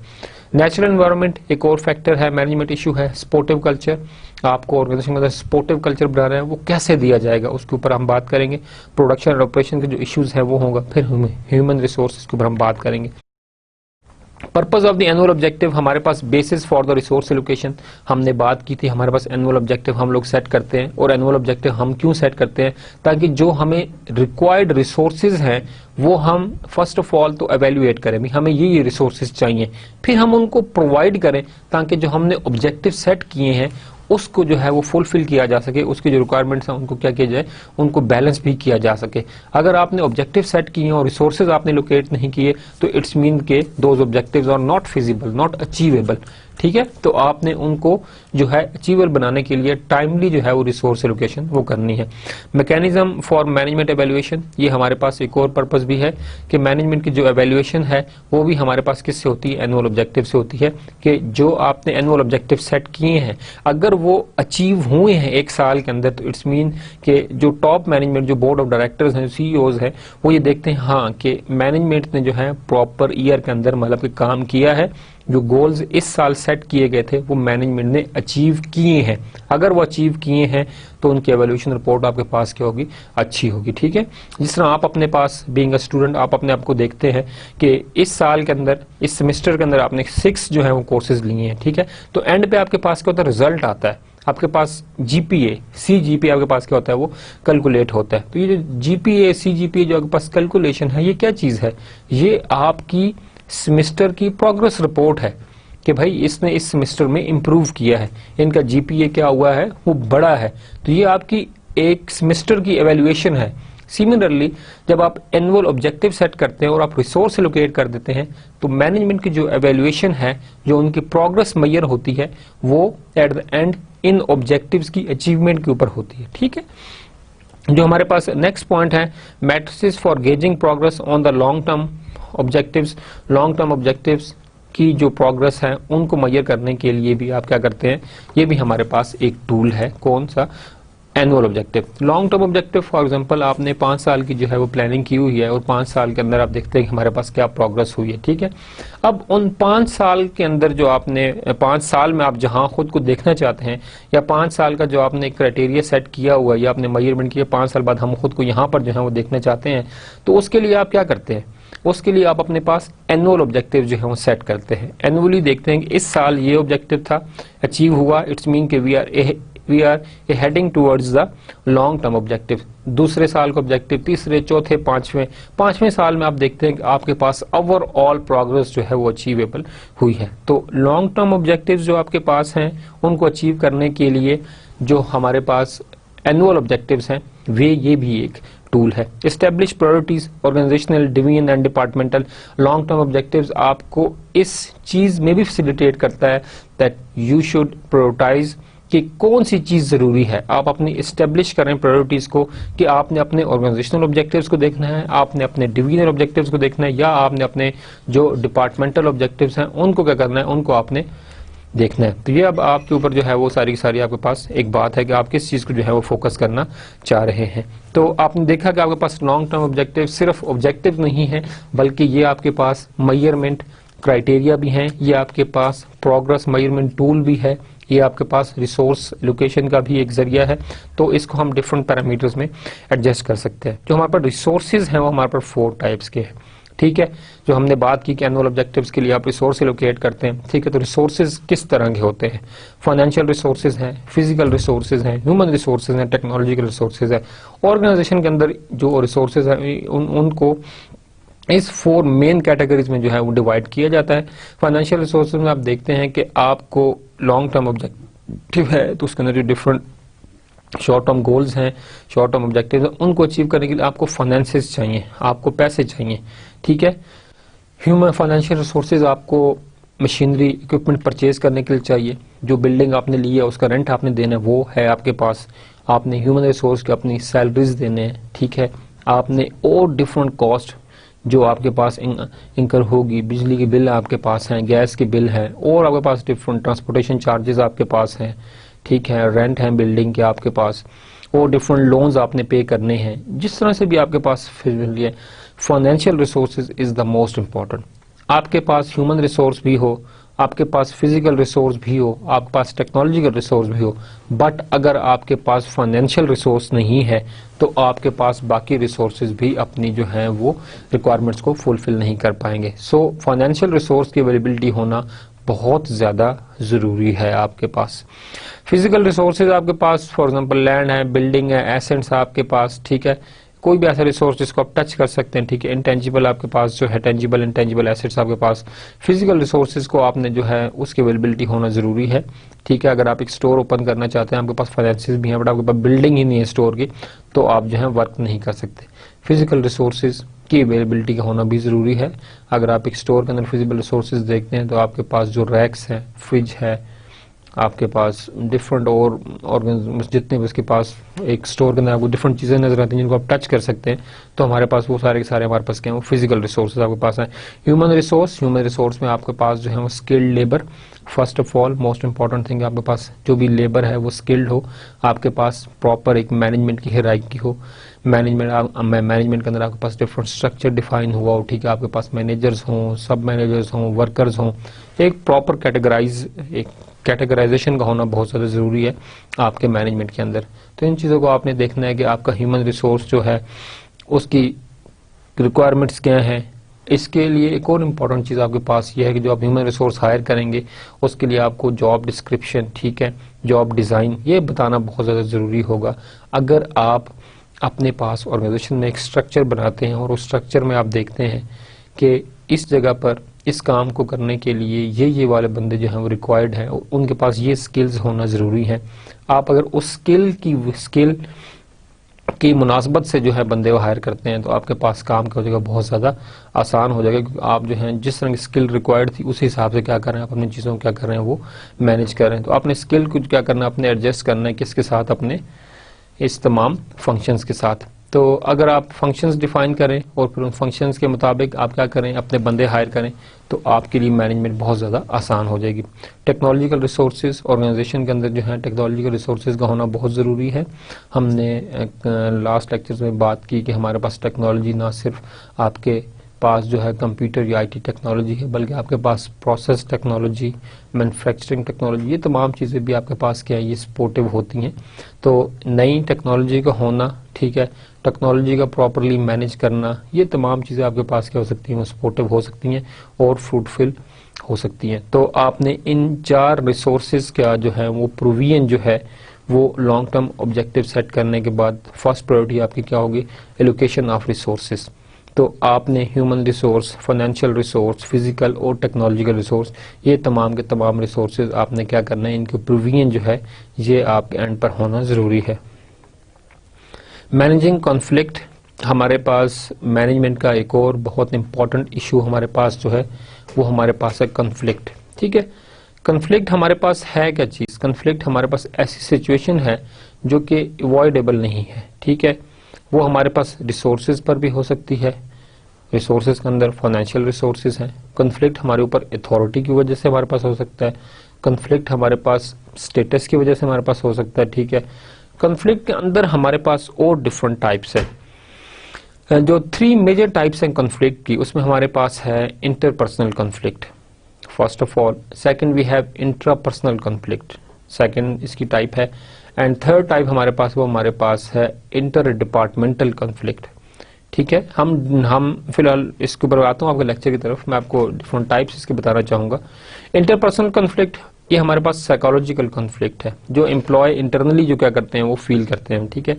S1: नेचुरल एनवायरनमेंट एक और फैक्टर है, मैनेजमेंट इशू है। सपोर्टिव कल्चर, आपको ऑर्गेनाइजेशन के अंदर सपोर्टिव कल्चर बनाना है, वो कैसे दिया जाएगा उसके ऊपर हम बात करेंगे। प्रोडक्शन और ऑपरेशन के जो इश्यूज है वो होगा, फिर ह्यूमन रिसोर्स के ऊपर हम बात करेंगे। Purpose of the annual objective, हमारे पास basis for the resource allocation हमने बात की थी। हमारे पास एनुअल ऑब्जेक्टिव हम लोग सेट करते हैं, और एनुअल ऑब्जेक्टिव हम क्यों सेट करते हैं, ताकि जो हमें रिक्वायर्ड रिसोर्सेज हैं वो हम फर्स्ट ऑफ ऑल तो एवेल्युएट करें, भी हमें ये रिसोर्सेज चाहिए, फिर हम उनको प्रोवाइड करें ताकि जो हमने ऑब्जेक्टिव सेट किए हैं उसको जो है वो फुलफिल किया जा सके, उसकी जो रिक्वायरमेंट्स हैं उनको क्या किया जाए, उनको बैलेंस भी किया जा सके। अगर आपने ऑब्जेक्टिव सेट किए और रिसोर्सेज आपने लोकेट नहीं किए तो इट्स मीन के those objectives are not feasible, not achievable, ठीक है। तो आपने उनको जो है अचीवेबल बनाने के लिए टाइमली जो है वो रिसोर्स एलोकेशन वो करनी है। मैकेनिज्म फॉर मैनेजमेंट एवेल्युएशन, ये हमारे पास एक और पर्पस भी है कि मैनेजमेंट की जो एवेल्युएशन है वो भी हमारे पास किससे होती है, एनुअल ऑब्जेक्टिव से होती है। कि जो आपने एनुअल ऑब्जेक्टिव सेट किए हैं अगर वो अचीव हुए हैं एक साल के अंदर तो इट्स मीन कि जो टॉप मैनेजमेंट, जो बोर्ड ऑफ डायरेक्टर्स हैं, सीईओज हैं, वो ये देखते हैं हाँ कि मैनेजमेंट ने जो है प्रॉपर ईयर के अंदर मतलब कि काम किया है, जो गोल्स इस साल सेट किए गए थे वो मैनेजमेंट ने अचीव किए हैं। अगर वो अचीव किए हैं तो उनकी एवोल्यूशन रिपोर्ट आपके पास क्या होगी, अच्छी होगी, ठीक है। जिस तरह आप अपने पास बीइंग अ स्टूडेंट आप अपने आप को देखते हैं कि इस साल के अंदर, इस सेमेस्टर के अंदर आपने 6 जो है वो कोर्सेज लिए हैं, ठीक है। तो एंड पे आपके पास क्या होता है, रिजल्ट आता है, आपके पास जीपीए, CGPA आपके पास क्या होता है, वो कैलकुलेट होता है। तो ये जो जीपीए, CGPA जो आपके पास कैलकुलेशन है, ये क्या चीज है, ये आपकी सेमेस्टर की प्रोग्रेस रिपोर्ट है कि भाई इसने इस सेमेस्टर में इंप्रूव किया है, इनका जीपीए क्या हुआ है, वो बड़ा है। तो ये आपकी एक सेमेस्टर की एवेल्युएशन है। सिमिलरली जब आप एनुअल ऑब्जेक्टिव सेट करते हैं और आप रिसोर्स एलोकेट कर देते हैं तो मैनेजमेंट की जो एवेल्युएशन है, जो उनकी प्रोग्रेस मेजर होती है, वो at the end in objectives की अचीवमेंट के ऊपर होती है। ठीक है, जो हमारे पास नेक्स्ट पॉइंट है, matrices for gauging progress on the long term objectives. Long term objectives की जो प्रोग्रेस है उनको मेजर करने के लिए भी आप क्या करते हैं, ये भी हमारे पास एक टूल है। कौन सा? Annual objective. Long term objective for example आपने 5 साल की जो है वो प्लानिंग की हुई है और 5 साल के अंदर आप देखते हैं कि हमारे पास क्या प्रोग्रेस हुई है। ठीक है, अब उन 5 साल के अंदर जो आपने 5 साल में आप जहां खुद को देखना चाहते हैं, या 5 साल का जो आपने क्राइटेरिया सेट किया हुआ है या आपने मेजरमेंट किया, 5 साल बाद हम खुद को यहाँ पर जो है वो देखना चाहते हैं, तो उसके लिए आप क्या करते हैं? उसके लिए आप अपने पास एनुअल ऑब्जेक्टिव जो है वो सेट करते हैं। एनुअली देखते हैं कि इस साल ये ऑब्जेक्टिव था, अचीव हुआ, इट्स मीन कि we are heading towards the long term objective. दूसरे साल का ऑब्जेक्टिव, तीसरे, चौथे, पांचवें साल में आप देखते हैं कि आपके पास ओवरऑल प्रोग्रेस जो है वो अचीवेबल हुई है। तो लॉन्ग टर्म ऑब्जेक्टिव्स जो आपके पास हैं उनको अचीव करने के लिए जो हमारे पास एनुअल ऑब्जेक्टिव्स हैं वे ये भी एक टूल है। Establish priorities, organisational, division and departmental. Long term objectives आपको इस चीज में भी फैसिलिटेट करता है दैट यू शुड प्रायोरिटाइज कि कौन सी चीज जरूरी है। आप अपनी एस्टेब्लिश करें प्रायोरिटीज को कि आपने अपने ऑर्गेनाइजेशनल ऑब्जेक्टिव्स को देखना है, आपने अपने डिवीजनल ऑब्जेक्टिव्स को देखना है, या आपने अपने जो डिपार्टमेंटल ऑब्जेक्टिव्स हैं उनको क्या करना है, उनको आपने देखना है। तो ये अब आपके ऊपर जो है वो सारी की सारी आपके पास एक बात है कि आप किस चीज को जो है वो फोकस करना चाह रहे हैं। तो आपने देखा कि आपके पास लॉन्ग टर्म ऑब्जेक्टिव सिर्फ ऑब्जेक्टिव नहीं है, बल्कि ये आपके पास मेजरमेंट क्राइटेरिया भी हैं, ये आपके पास प्रोग्रेस मेजरमेंट टूल भी है, ये आपके पास रिसोर्स एलोकेशन का भी एक जरिया है। तो इसको हम डिफरेंट पैरामीटर्स में एडजस्ट कर सकते हैं। जो हमारे पास रिसोर्सेज हैं वो हमारे पास 4 टाइप्स के हैं। ठीक है, जो हमने बात की कि एनुअल ऑब्जेक्टिव्स के लिए आप रिसोर्स एलोकेट करते हैं। ठीक है, तो रिसोर्सेज किस तरह के होते हैं? फाइनेंशियल रिसोर्सेज हैं, फिजिकल रिसोर्सेज हैं, ह्यूमन रिसोर्सेज हैं, टेक्नोलॉजिकल रिसोर्सेज है। ऑर्गेनाइजेशन के अंदर जो रिसोर्सेज हैं उनको इस 4 मेन कैटेगरीज में जो है वो डिवाइड किया जाता है। फाइनेंशियल रिसोर्सेज में आप देखते हैं कि आपको लॉन्ग टर्म ऑब्जेक्टिव है तो उसके अंदर जो डिफरेंट शॉर्ट टर्म गोल्स हैं, शॉर्ट टर्म ऑब्जेक्टिव हैं, उनको अचीव करने के लिए आपको फाइनेंसेस चाहिए, आपको पैसे चाहिए। ठीक है, ह्यूमन फाइनेंशियल रिसोर्सेज आपको मशीनरी इक्विपमेंट परचेज करने के लिए चाहिए। जो बिल्डिंग आपने ली है उसका रेंट आपने देना है वो है आपके पास। आपने ह्यूमन रिसोर्स के अपनी सैलरीज देने हैं। ठीक है, आपने और डिफरेंट कॉस्ट जो आपके पास इंकर होगी, बिजली के बिल आपके पास हैं, गैस के बिल हैं, और आपके पास डिफरेंट ट्रांसपोर्टेशन चार्जेस आपके पास हैं। ठीक है, रेंट है बिल्डिंग के आपके पास, और डिफरेंट लोन्स आपने पे करने हैं। जिस तरह से भी आपके पास financial resources is the most important. आपके पास ह्यूमन रिसोर्स भी हो, आपके पास फिजिकल रिसोर्स भी हो, आपके पास टेक्नोलॉजिकल रिसोर्स भी हो, बट अगर आपके पास फाइनेंशियल रिसोर्स नहीं है तो आपके पास बाकी रिसोर्सेज भी अपनी जो है वो रिक्वायरमेंट्स को फुलफिल नहीं कर पाएंगे। सो फाइनेंशियल रिसोर्स की अवेलेबिलिटी होना बहुत ज़्यादा ज़रूरी है आपके पास। फिजिकल रिसोर्सेज आपके पास फॉर एग्जांपल लैंड है, बिल्डिंग है, एसेट्स आपके पास। ठीक है, कोई भी ऐसा रिसोर्स जिसको आप टच कर सकते हैं। ठीक है, इंटेंजिबल आपके पास जो है, टेंजिबल इंटेंजिबल एसेट्स आपके पास। फिजिकल रिसोर्सेज को आपने जो है उसकी अवेलेबिलिटी होना जरूरी है। ठीक है, अगर आप एक स्टोर ओपन करना चाहते हैं, आपके पास फाइनेंसेस भी हैं बट आपके पास बिल्डिंग ही नहीं है स्टोर की, तो आप जो है वर्क नहीं कर सकते। फिजिकल रिसोर्सेज की अवेलेबिलिटी का होना भी जरूरी है। अगर आप एक स्टोर के अंदर फिजिकल रिसोर्सेज देखते हैं तो आपके पास जो रैक्स है, फ्रिज है, आपके पास डिफरेंट और जितने भी उसके पास एक स्टोर के अंदर आपको डिफरेंट चीज़ें नजर आती हैं जिनको आप टच कर सकते हैं, तो हमारे पास वो सारे के सारे हमारे पास क्या है, वो फिजिकल रिसोर्सेज आपके पास हैं। ह्यूमन रिसोर्स में आपके पास जो है वो skilled labour, first of all most important thing, आपके पास जो भी लेबर है वो स्किल्ड हो, आपके पास प्रॉपर एक मैनेजमेंट की हायरार्की हो, मैनेजमेंट के अंदर आपके पास डिफरेंट स्ट्रक्चर डिफाइन हुआ हो। ठीक है, आपके पास मैनेजर्स हों, सब मैनेजर्स हों, वर्कर्स हों, एक प्रॉपर कैटेगराइजेशन का होना बहुत ज़्यादा ज़रूरी है आपके मैनेजमेंट के अंदर। तो इन चीज़ों को आपने देखना है कि आपका ह्यूमन रिसोर्स जो है उसकी रिक्वायरमेंट्स क्या हैं। इसके लिए एक और इम्पॉर्टेंट चीज़ आपके पास ये है कि जो आप ह्यूमन रिसोर्स हायर करेंगे उसके लिए आपको जॉब डिस्क्रिप्शन, ठीक है, जॉब डिज़ाइन, ये बताना बहुत ज़्यादा ज़रूरी होगा। अगर आप अपने पास ऑर्गेनाइजेशन में एक स्ट्रक्चर बनाते हैं और उस स्ट्रक्चर में आप देखते हैं कि इस जगह पर इस काम को करने के लिए ये वाले बंदे जो हैं वो रिक्वायर्ड हैं, उनके पास ये स्किल्स होना ज़रूरी है। आप अगर उस स्किल की मुनासबत से जो है बंदे को हायर करते हैं, तो आपके पास काम क्या हो जाएगा, बहुत ज़्यादा आसान हो जाएगा, क्योंकि आप जो है जिस तरह की स्किल रिक्वायर्ड थी उसी हिसाब से क्या कर रहे हैं, आप अपनी चीज़ों को क्या कर रहे हैं, वो मैनेज कर रहे हैं। तो आपने स्किल को क्या करना है, अपने एडजस्ट करना है किसके साथ, अपने इस तमाम फंक्शंस के साथ। तो अगर आप फंक्शंस डिफाइन करें और फिर उन फंक्शंस के मुताबिक आप क्या करें, अपने बंदे हायर करें, तो आपके लिए मैनेजमेंट बहुत ज़्यादा आसान हो जाएगी। टेक्नोलॉजिकल रिसोर्सेज ऑर्गेनाइजेशन के अंदर जो है टेक्नोलॉजिकल रिसोर्सेज का होना बहुत ज़रूरी है। हमने लास्ट लेक्चर्स में बात की कि हमारे पास टेक्नोलॉजी ना सिर्फ आपके पास जो है कंप्यूटर या आईटी टेक्नोलॉजी है, बल्कि आपके पास प्रोसेस टेक्नोलॉजी, मैन्युफैक्चरिंग टेक्नोलॉजी, ये तमाम चीज़ें भी आपके पास क्या है, ये सपोर्टिव होती हैं। तो नई टेक्नोलॉजी का होना, ठीक है, टेक्नोलॉजी का प्रॉपरली मैनेज करना, ये तमाम चीज़ें आपके पास क्या हो सकती हैं, वो सपोर्टिव हो सकती हैं और फ्रूटफुल हो सकती हैं। तो आपने इन 4 रिसोर्सेज का जो है वो प्रोविजन जो है वो लॉन्ग टर्म ऑब्जेक्टिव सेट करने के बाद फर्स्ट प्रायोरिटी आपकी क्या होगी, एलोकेशन ऑफ रिसोर्सेज। तो आपने human resource, financial resource, physical और टेक्नोलॉजिकल रिसोर्स, ये तमाम के तमाम रिसोर्सेज आपने क्या करना है, इनके प्रोविजन जो है ये आपके एंड पर होना ज़रूरी है। मैनेजिंग कॉन्फ्लिक्ट, हमारे पास मैनेजमेंट का एक और बहुत इंपॉर्टेंट इशू हमारे पास जो है वो हमारे पास है कॉन्फ्लिक्ट। ठीक है, कॉन्फ्लिक्ट हमारे पास है क्या चीज़, कॉन्फ्लिक्ट हमारे पास ऐसी सिचुएशन है जो कि अवॉइडेबल नहीं है। ठीक है, वो हमारे पास रिसोर्सेज पर भी हो सकती है, रिसोर्सेज के अंदर फाइनेंशियल रिसोर्सेज हैं। कॉन्फ्लिक्ट हमारे ऊपर अथॉरिटी की वजह से हमारे पास हो सकता है, कॉन्फ्लिक्ट हमारे पास स्टेटस की वजह से हमारे पास हो सकता है। ठीक है, कॉन्फ्लिक्ट के अंदर हमारे पास और डिफरेंट टाइप्स हैं। जो 3 मेजर टाइप्स हैं कॉन्फ्लिक्ट की, उसमें हमारे पास है interpersonal conflict first of all, second we have intrapersonal conflict, second इसकी टाइप है, एंड थर्ड टाइप हमारे पास वो हमारे पास है इंटर डिपार्टमेंटल कॉन्फ्लिक्ट। ठीक है, हम फिलहाल इसके ऊपर आता हूँ आपके लेक्चर की तरफ, मैं आपको डिफरेंट टाइप्स इसके बताना चाहूँगा। इंटरपर्सनल कॉन्फ्लिक्ट, ये हमारे पास साइकोलॉजिकल कॉन्फ्लिक्ट है, जो एम्प्लॉय इंटरनली जो क्या करते हैं वो फील करते हैं। ठीक है,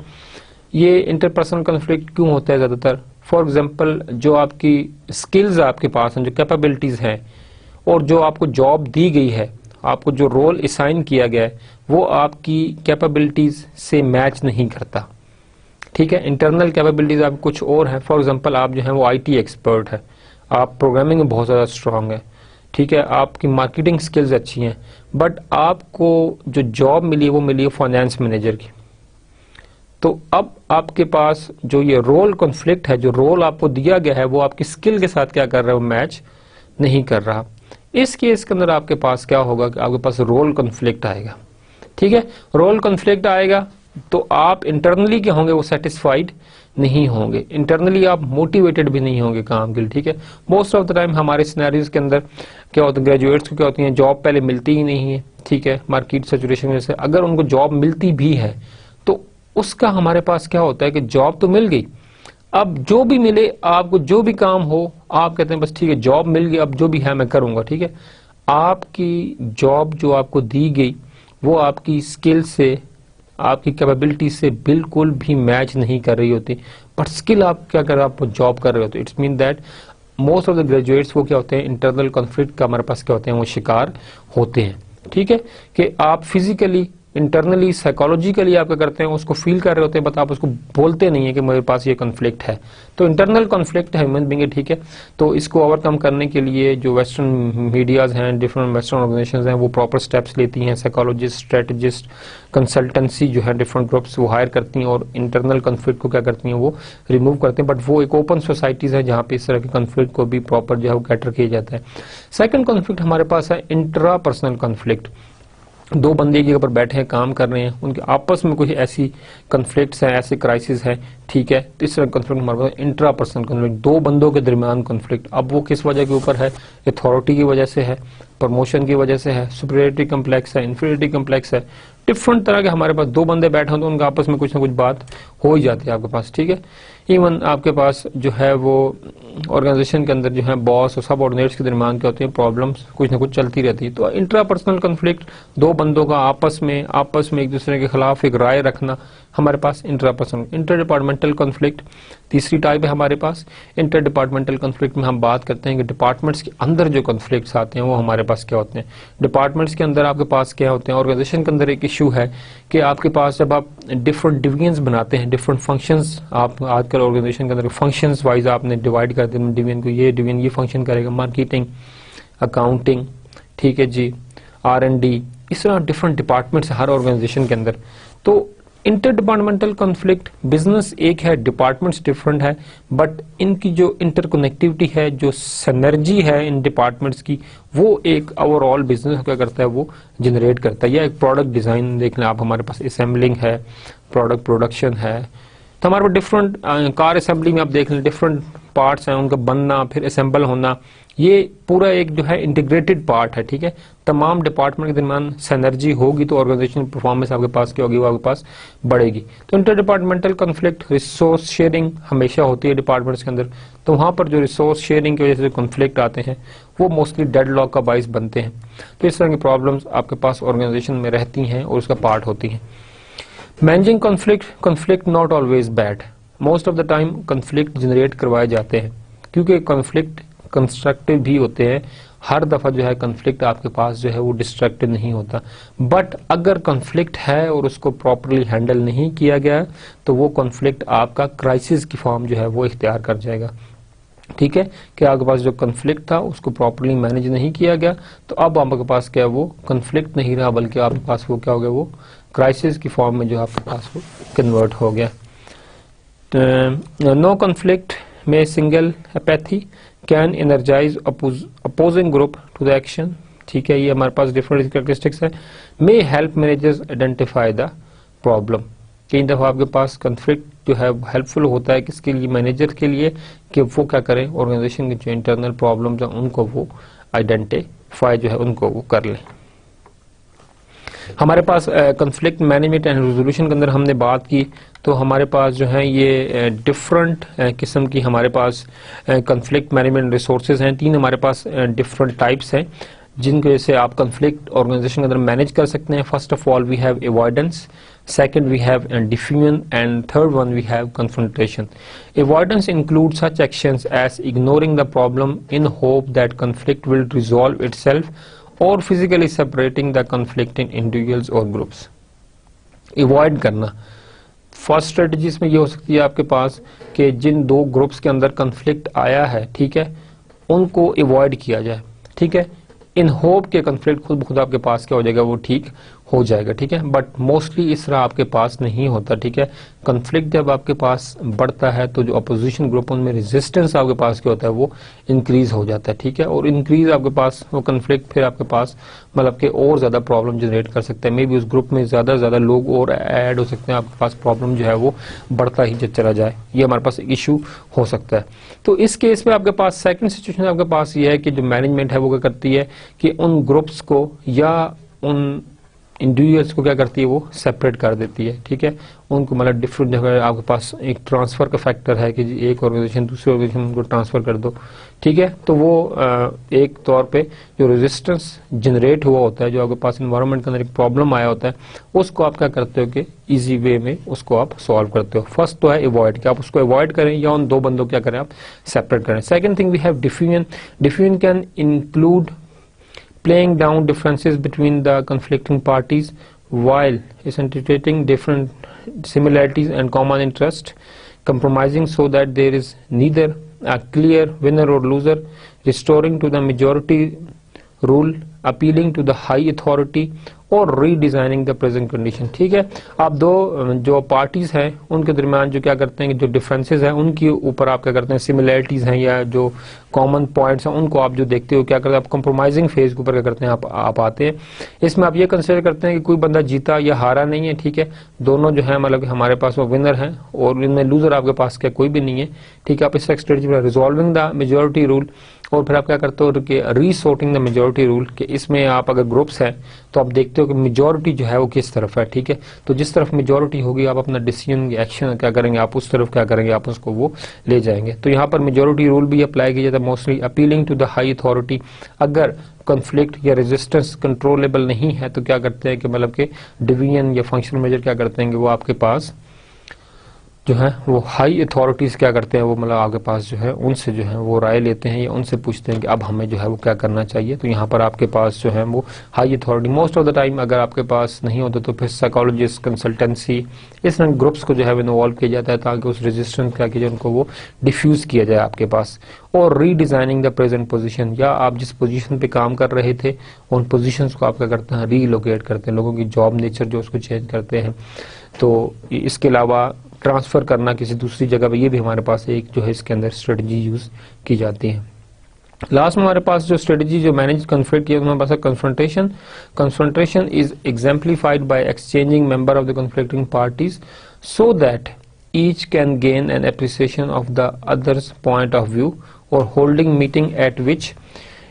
S1: ये इंटरपर्सनल कॉन्फ्लिक्ट क्यों होता है ज़्यादातर, फॉर एग्जांपल जो आपकी स्किल्स आपके पास हैं, जो कैपेबिलिटीज़ हैं, और जो आपको जॉब दी गई है, आपको जो रोल असाइन किया गया है, वो आपकी कैपेबिलिटीज़ से मैच नहीं करता। ठीक है, इंटरनल कैपेबिलिटीज आप कुछ और है, फॉर एग्जांपल आप जो है वो आईटी एक्सपर्ट है, आप प्रोग्रामिंग में बहुत ज़्यादा स्ट्रांग है, ठीक है, आपकी मार्केटिंग स्किल्स अच्छी हैं, बट आपको जो जॉब मिली है वो मिली है फाइनेंस मैनेजर की। तो अब आपके पास जो ये रोल कॉन्फ्लिक्ट है, जो रोल आपको दिया गया है वो आपकी स्किल के साथ क्या कर रहा है, वो मैच नहीं कर रहा। इस केस के अंदर आपके पास क्या होगा कि आपके पास रोल कॉन्फ्लिक्ट आएगा। ठीक है, रोल कॉन्फ्लिक्ट आएगा तो आप इंटरनली क्या होंगे, वो सेटिस्फाइड नहीं होंगे, इंटरनली आप मोटिवेटेड भी नहीं होंगे काम के लिए। ठीक है, मोस्ट ऑफ द टाइम हमारे सिनेरियोज के अंदर क्या होता है, ग्रेजुएट्स को क्या होती है, जॉब पहले मिलती ही नहीं है। ठीक है, मार्केट सिचुएशन में से अगर उनको जॉब मिलती भी है तो उसका हमारे पास क्या होता है कि जॉब तो मिल गई, अब जो भी मिले, आपको जो भी काम हो, आप कहते हैं बस ठीक है जॉब मिल गई, अब जो भी है मैं करूंगा। ठीक है, आपकी जॉब जो आपको दी गई वो आपकी स्किल से, आपकी कैपेबिलिटी से बिल्कुल भी मैच नहीं कर रही होती, बट स्किल आप क्या कर रहे हो, आप जॉब कर रहे हो। तो it's mean that most of the graduates वो क्या होते हैं, इंटरनल कॉन्फ्लिक्ट का हमारे पास क्या होते हैं, वो शिकार होते हैं। ठीक है, कि आप फिजिकली, इंटरनली, साइकोलॉजिकली आप क्या करते हैं, उसको फील कर रहे होते हैं, बट आप उसको बोलते नहीं है कि मेरे पास ये कॉन्फ्लिक्ट है। तो इंटरनल कॉन्फ्लिक्ट है ह्यूमन बीइंग, ठीक है। तो इसको ओवरकम करने के लिए जो वेस्टर्न मीडियाज हैं, डिफरेंट वेस्टर्न ऑर्गेनाइजेशंस हैं, वो प्रॉपर स्टेप्स लेती हैं, साइकोलॉजिस्ट, स्ट्रेटजिस्ट, कंसल्टेंसी जो है डिफरेंट ग्रुप्स वो हायर करती हैं और इंटरनल कॉन्फ्लिक्ट को क्या करती हैं, वो रिमूव करते हैं। बट वो एक ओपन सोसाइटीज है जहाँ पे इस तरह के कॉन्फ्लिक्ट को भी प्रॉपर जो है वो कैटर किया जाता है। सेकंड कॉन्फ्लिक्ट हमारे पास है इंट्रा पर्सनल कॉन्फ्लिक्ट, 2 बंदे की ऊपर बैठे हैं, काम कर रहे हैं, उनके आपस में कोई ऐसी कॉन्फ्लिक्ट्स हैं, ऐसे क्राइसिस हैं। ठीक है, तो इस तरह कॉन्फ्लिक्ट हमारे पास इंट्रा पर्सनल कॉन्फ्लिक्ट, 2 बंदों के दरमियान कॉन्फ्लिक्ट। अब वो किस वजह के ऊपर है, अथॉरिटी की वजह से है, प्रमोशन की वजह से है, सुपीरियरिटी कम्प्लेक्स है, इंफीरियरिटी कम्प्लेक्स है, डिफरेंट तरह के हमारे पास 2 बंदे बैठे हों तो उनके आपस में कुछ ना कुछ बात हो ही जाती है आपके पास। ठीक है, इवन आपके पास जो है वो ऑर्गेनाइजेशन के अंदर जो है बॉस और सब ऑर्डिनेट्स के दरमियान क्या होती है, प्रॉब्लम्स कुछ ना कुछ चलती रहती है। तो इंट्रा पर्सनल कॉन्फ्लिक्ट, 2 बंदों का आपस में एक दूसरे के खिलाफ एक राय रखना, हमारे पास intrapersonal. Interdepartmental conflict, तीसरी टाइप है हमारे पास इंटर डिपार्टमेंटल कॉन्फ्लिक्ट में हम बात करते हैं कि डिपार्टमेंट्स के अंदर जो कॉन्फ्लिक्ट्स आते हैं वो हमारे पास क्या होते हैं। डिपार्टमेंट्स के अंदर आपके पास क्या होते हैं, ऑर्गेनाइजेशन के अंदर एक इशू है कि आपके पास जब आप डिफरेंट डिवीजन्स बनाते हैं, डिफरेंट फंक्शंस, आप आजकल ऑर्गेनाइजेशन के अंदर फंक्शंस वाइज आपने डिवाइड कर दिया, डिवीजन को ये डिवीजन ये फंक्शन करेगा, मार्केटिंग, अकाउंटिंग, ठीक है जी, R&D, इस तरह डिफरेंट डिपार्टमेंट्स हर ऑर्गेनाइजेशन के अंदर। तो इंटर डिपार्टमेंटल कॉन्फ्लिक्ट, बिजनेस एक है, डिपार्टमेंट्स डिफरेंट है, बट इनकी जो इंटरकनेक्टिविटी है, जो सिनर्जी है इन डिपार्टमेंट्स की, वो एक ओवरऑल बिजनेस क्या करता है, वो जनरेट करता है। या एक प्रोडक्ट डिजाइन देख लें आप, हमारे पास असेंबलिंग है, प्रोडक्ट प्रोडक्शन है, तो हमारे पास डिफरेंट कार असेंबली में आप देख लें डिफरेंट पार्ट्स हैं, उनका बनना फिर असेंबल होना, ये पूरा एक जो है इंटीग्रेटेड पार्ट है, ठीक है। तमाम डिपार्टमेंट के दरमियान सिनर्जी होगी तो ऑर्गेनाइजेशन परफॉर्मेंस आपके पास क्या होगी, वो आपके पास बढ़ेगी। तो inter departmental conflict, resource sharing हमेशा होती है डिपार्टमेंट्स के अंदर, तो वहां पर जो रिसोर्स शेयरिंग की वजह से कॉन्फ्लिक्ट आते हैं वो मोस्टली डेडलॉक का बाइस बनते हैं। तो इस तरह की प्रॉब्लम्स आपके पास ऑर्गेनाइजेशन में रहती हैं और उसका पार्ट होती हैं। Managing conflict not always bad, most of the time conflict generate करवाए जाते हैं क्योंकि कॉन्फ्लिक्ट कंस्ट्रक्टिव भी होते हैं। हर दफा जो है कॉन्फ्लिक्ट आपके पास जो है वो डिस्ट्रक्टिव नहीं होता, बट अगर कॉन्फ्लिक्ट है और उसको प्रॉपरली हैंडल नहीं किया गया तो वो कॉन्फ्लिक्ट आपका क्राइसिस की फॉर्म जो है वो इख्तियार कर जाएगा, ठीक है। कि आपके पास जो कॉन्फ्लिक्ट था उसको प्रॉपरली मैनेज नहीं किया गया तो अब आपके पास क्या है, वो कॉन्फ्लिक्ट नहीं रहा बल्कि आपके पास वो क्या हो गया, वो क्राइसिस की फॉर्म में जो आपके पास वो कन्वर्ट हो गया। नो कॉन्फ्लिक्ट में single apathy can energise opposing group to the action, ठीक है। ये हमारे पास डिफरेंट कैरेक्टरिस्टिक्स है। May help managers identify the problem, कई दफा आपके पास कॉन्फ्लिक्ट जो है हेल्पफुल होता है किसके लिए, मैनेजर के लिए, कि वो क्या करें, ऑर्गेनाइजेशन की जो इंटरनल प्रॉब्लम्स हैं उनको वो आइडेंटिफाई जो है उनको वो कर लें। हमारे पास कॉन्फ्लिक्ट मैनेजमेंट एंड रेजोल्यूशन के अंदर हमने बात की तो हमारे पास जो है ये डिफरेंट किस्म की हमारे पास कॉन्फ्लिक्ट मैनेजमेंट रिसोर्सेज हैं। 3 हमारे पास डिफरेंट टाइप्स हैं जिनकी वजह से आप कॉन्फ्लिक्ट ऑर्गेनाइजेशन के अंदर मैनेज कर सकते हैं। First of all we have avoidance, second we have diffusion, and third one we have confrontation. Avoidance includes such actions as ignoring the problem in hope that conflict will resolve itself or physically separating the conflicting individuals or groups. Avoid करना, first strategy में ये हो सकती है आपके पास कि जिन 2 groups के अंदर कन्फ्लिक्ट आया है, ठीक है, उनको अवॉइड किया जाए, ठीक है, इन होप के कन्फ्लिक्ट खुद ब खुद आपके पास क्या हो जाएगा, वो ठीक हो जाएगा, ठीक है। बट मोस्टली इस तरह आपके पास नहीं होता, ठीक है। कन्फ्लिक्ट जब आपके पास बढ़ता है तो जो अपोजिशन ग्रुप उनमें रेजिस्टेंस आपके पास क्या होता है, वो इंक्रीज हो जाता है, ठीक है। और इंक्रीज आपके पास वो कन्फ्लिक्ट फिर आपके पास मतलब कि और ज्यादा प्रॉब्लम जनरेट कर सकता है। मे बी उस ग्रुप में ज्यादा से ज्यादा लोग और ऐड हो सकते हैं, आपके पास प्रॉब्लम जो है वो बढ़ता ही चला जाए, ये हमारे पास एक इशू हो सकता है। तो इस केस में आपके पास सेकंड सिचुएशन आपके पास ये है कि जो मैनेजमेंट है वो क्या करती है कि उन ग्रुप्स को या उन इंडिविजुअल्स को क्या करती है, वो सेपरेट कर देती है, ठीक है। उनको मतलब डिफरेंट जगह आपके पास एक ट्रांसफर का फैक्टर है कि एक ऑर्गेनाइजेशन दूसरे ऑर्गेनाइजेशन को ट्रांसफर कर दो, ठीक है। तो वो एक तौर पे जो रेजिस्टेंस जनरेट हुआ होता है, जो आपके पास एनवायरनमेंट के अंदर एक प्रॉब्लम आया होता है, उसको आप क्या करते हो कि इजी वे में उसको आप सॉल्व करते हो। फर्स्ट तो है अवॉइड, कि आप उसको अवॉइड करें या उन 2 बंदों क्या करें, आप सेपरेट करें। Second thing we have diffusion. Diffusion can include playing down differences between the conflicting parties while accentuating different similarities and common interest, compromising so that there is neither a clear winner or loser, restoring to the majority rule, appealing to the high authority और redesigning the present condition, ठीक है। आप 2 जो parties हैं उनके दरमियान जो क्या करते हैं कि जो डिफरेंसेस हैं उनके ऊपर आप क्या करते हैं, सिमिलैरिटीज हैं या जो कॉमन पॉइंट्स हैं उनको आप जो देखते हो क्या करते हैं, आप कंप्रोमाइजिंग फेज के ऊपर क्या करते हैं, आप आते हैं। इसमें आप ये कंसिडर करते हैं कि कोई बंदा जीता या हारा नहीं है, ठीक है। दोनों जो है मतलब हमारे पास वो विनर हैं और इनमें लूजर आपके पास क्या कोई भी नहीं है, ठीक है। आप इस स्ट्रेटजी में रिजॉल्विंग द मेजोरिटी रूल और फिर आप क्या करते हो कि रीसोर्टिंग द मेजोरिटी रूल, कि इसमें आप अगर ग्रुप्स हैं तो आप देखते हो कि मेजोरिटी जो है वो किस तरफ है, ठीक है। तो जिस तरफ मेजोरिटी होगी आप अपना डिसीजन एक्शन क्या करेंगे, आप उस तरफ क्या करेंगे, आप उसको वो ले जाएंगे। तो यहाँ पर मेजोरिटी रूल भी अप्लाई किया जाता है mostly. Appealing to the high authority, अगर कॉन्फ्लिक्ट या रेजिस्टेंस कंट्रोलेबल नहीं है तो क्या करते हैं कि मतलब कि डिवीजन या फंक्शनल मेजर क्या करते हैं कि वो आपके पास जो है वो हाई अथॉरिटीज़ क्या करते हैं, वो मतलब आपके पास जो है उनसे जो है वो राय लेते हैं या उनसे पूछते हैं कि अब हमें जो है वो क्या करना चाहिए। तो यहाँ पर आपके पास जो है वो high authority most of the time अगर आपके पास नहीं होता तो फिर साइकोलॉजिस्ट, कंसल्टेंसी, इस तरह ग्रुप्स को जो है वो इन्वॉल्व किया जाता है ताकि उस रेजिस्टेंस क्या किया जाए, उनको वो डिफ्यूज़ किया जाए आपके पास। और रीडिज़ाइनिंग द प्रेजेंट पोजीशन, या आप जिस पोजीशन पे काम कर रहे थे उन पोजीशंस को आप क्या करते हैं, रीलोकेट करते हैं, लोगों की जॉब नेचर जो उसको चेंज करते हैं। तो इसके अलावा ट्रांसफ़र करना किसी दूसरी जगह पे, ये भी हमारे पास एक जो है इसके अंदर स्ट्रेटजी यूज़ की जाती है। लास्ट में हमारे पास जो स्ट्रेटजी जो मैनेज कन्फ्लिक्ट की है हमारे पास confrontation. Confrontation is exemplified by exchanging member of the conflicting parties so that each can gain an appreciation of the other's point of view, or holding meeting at which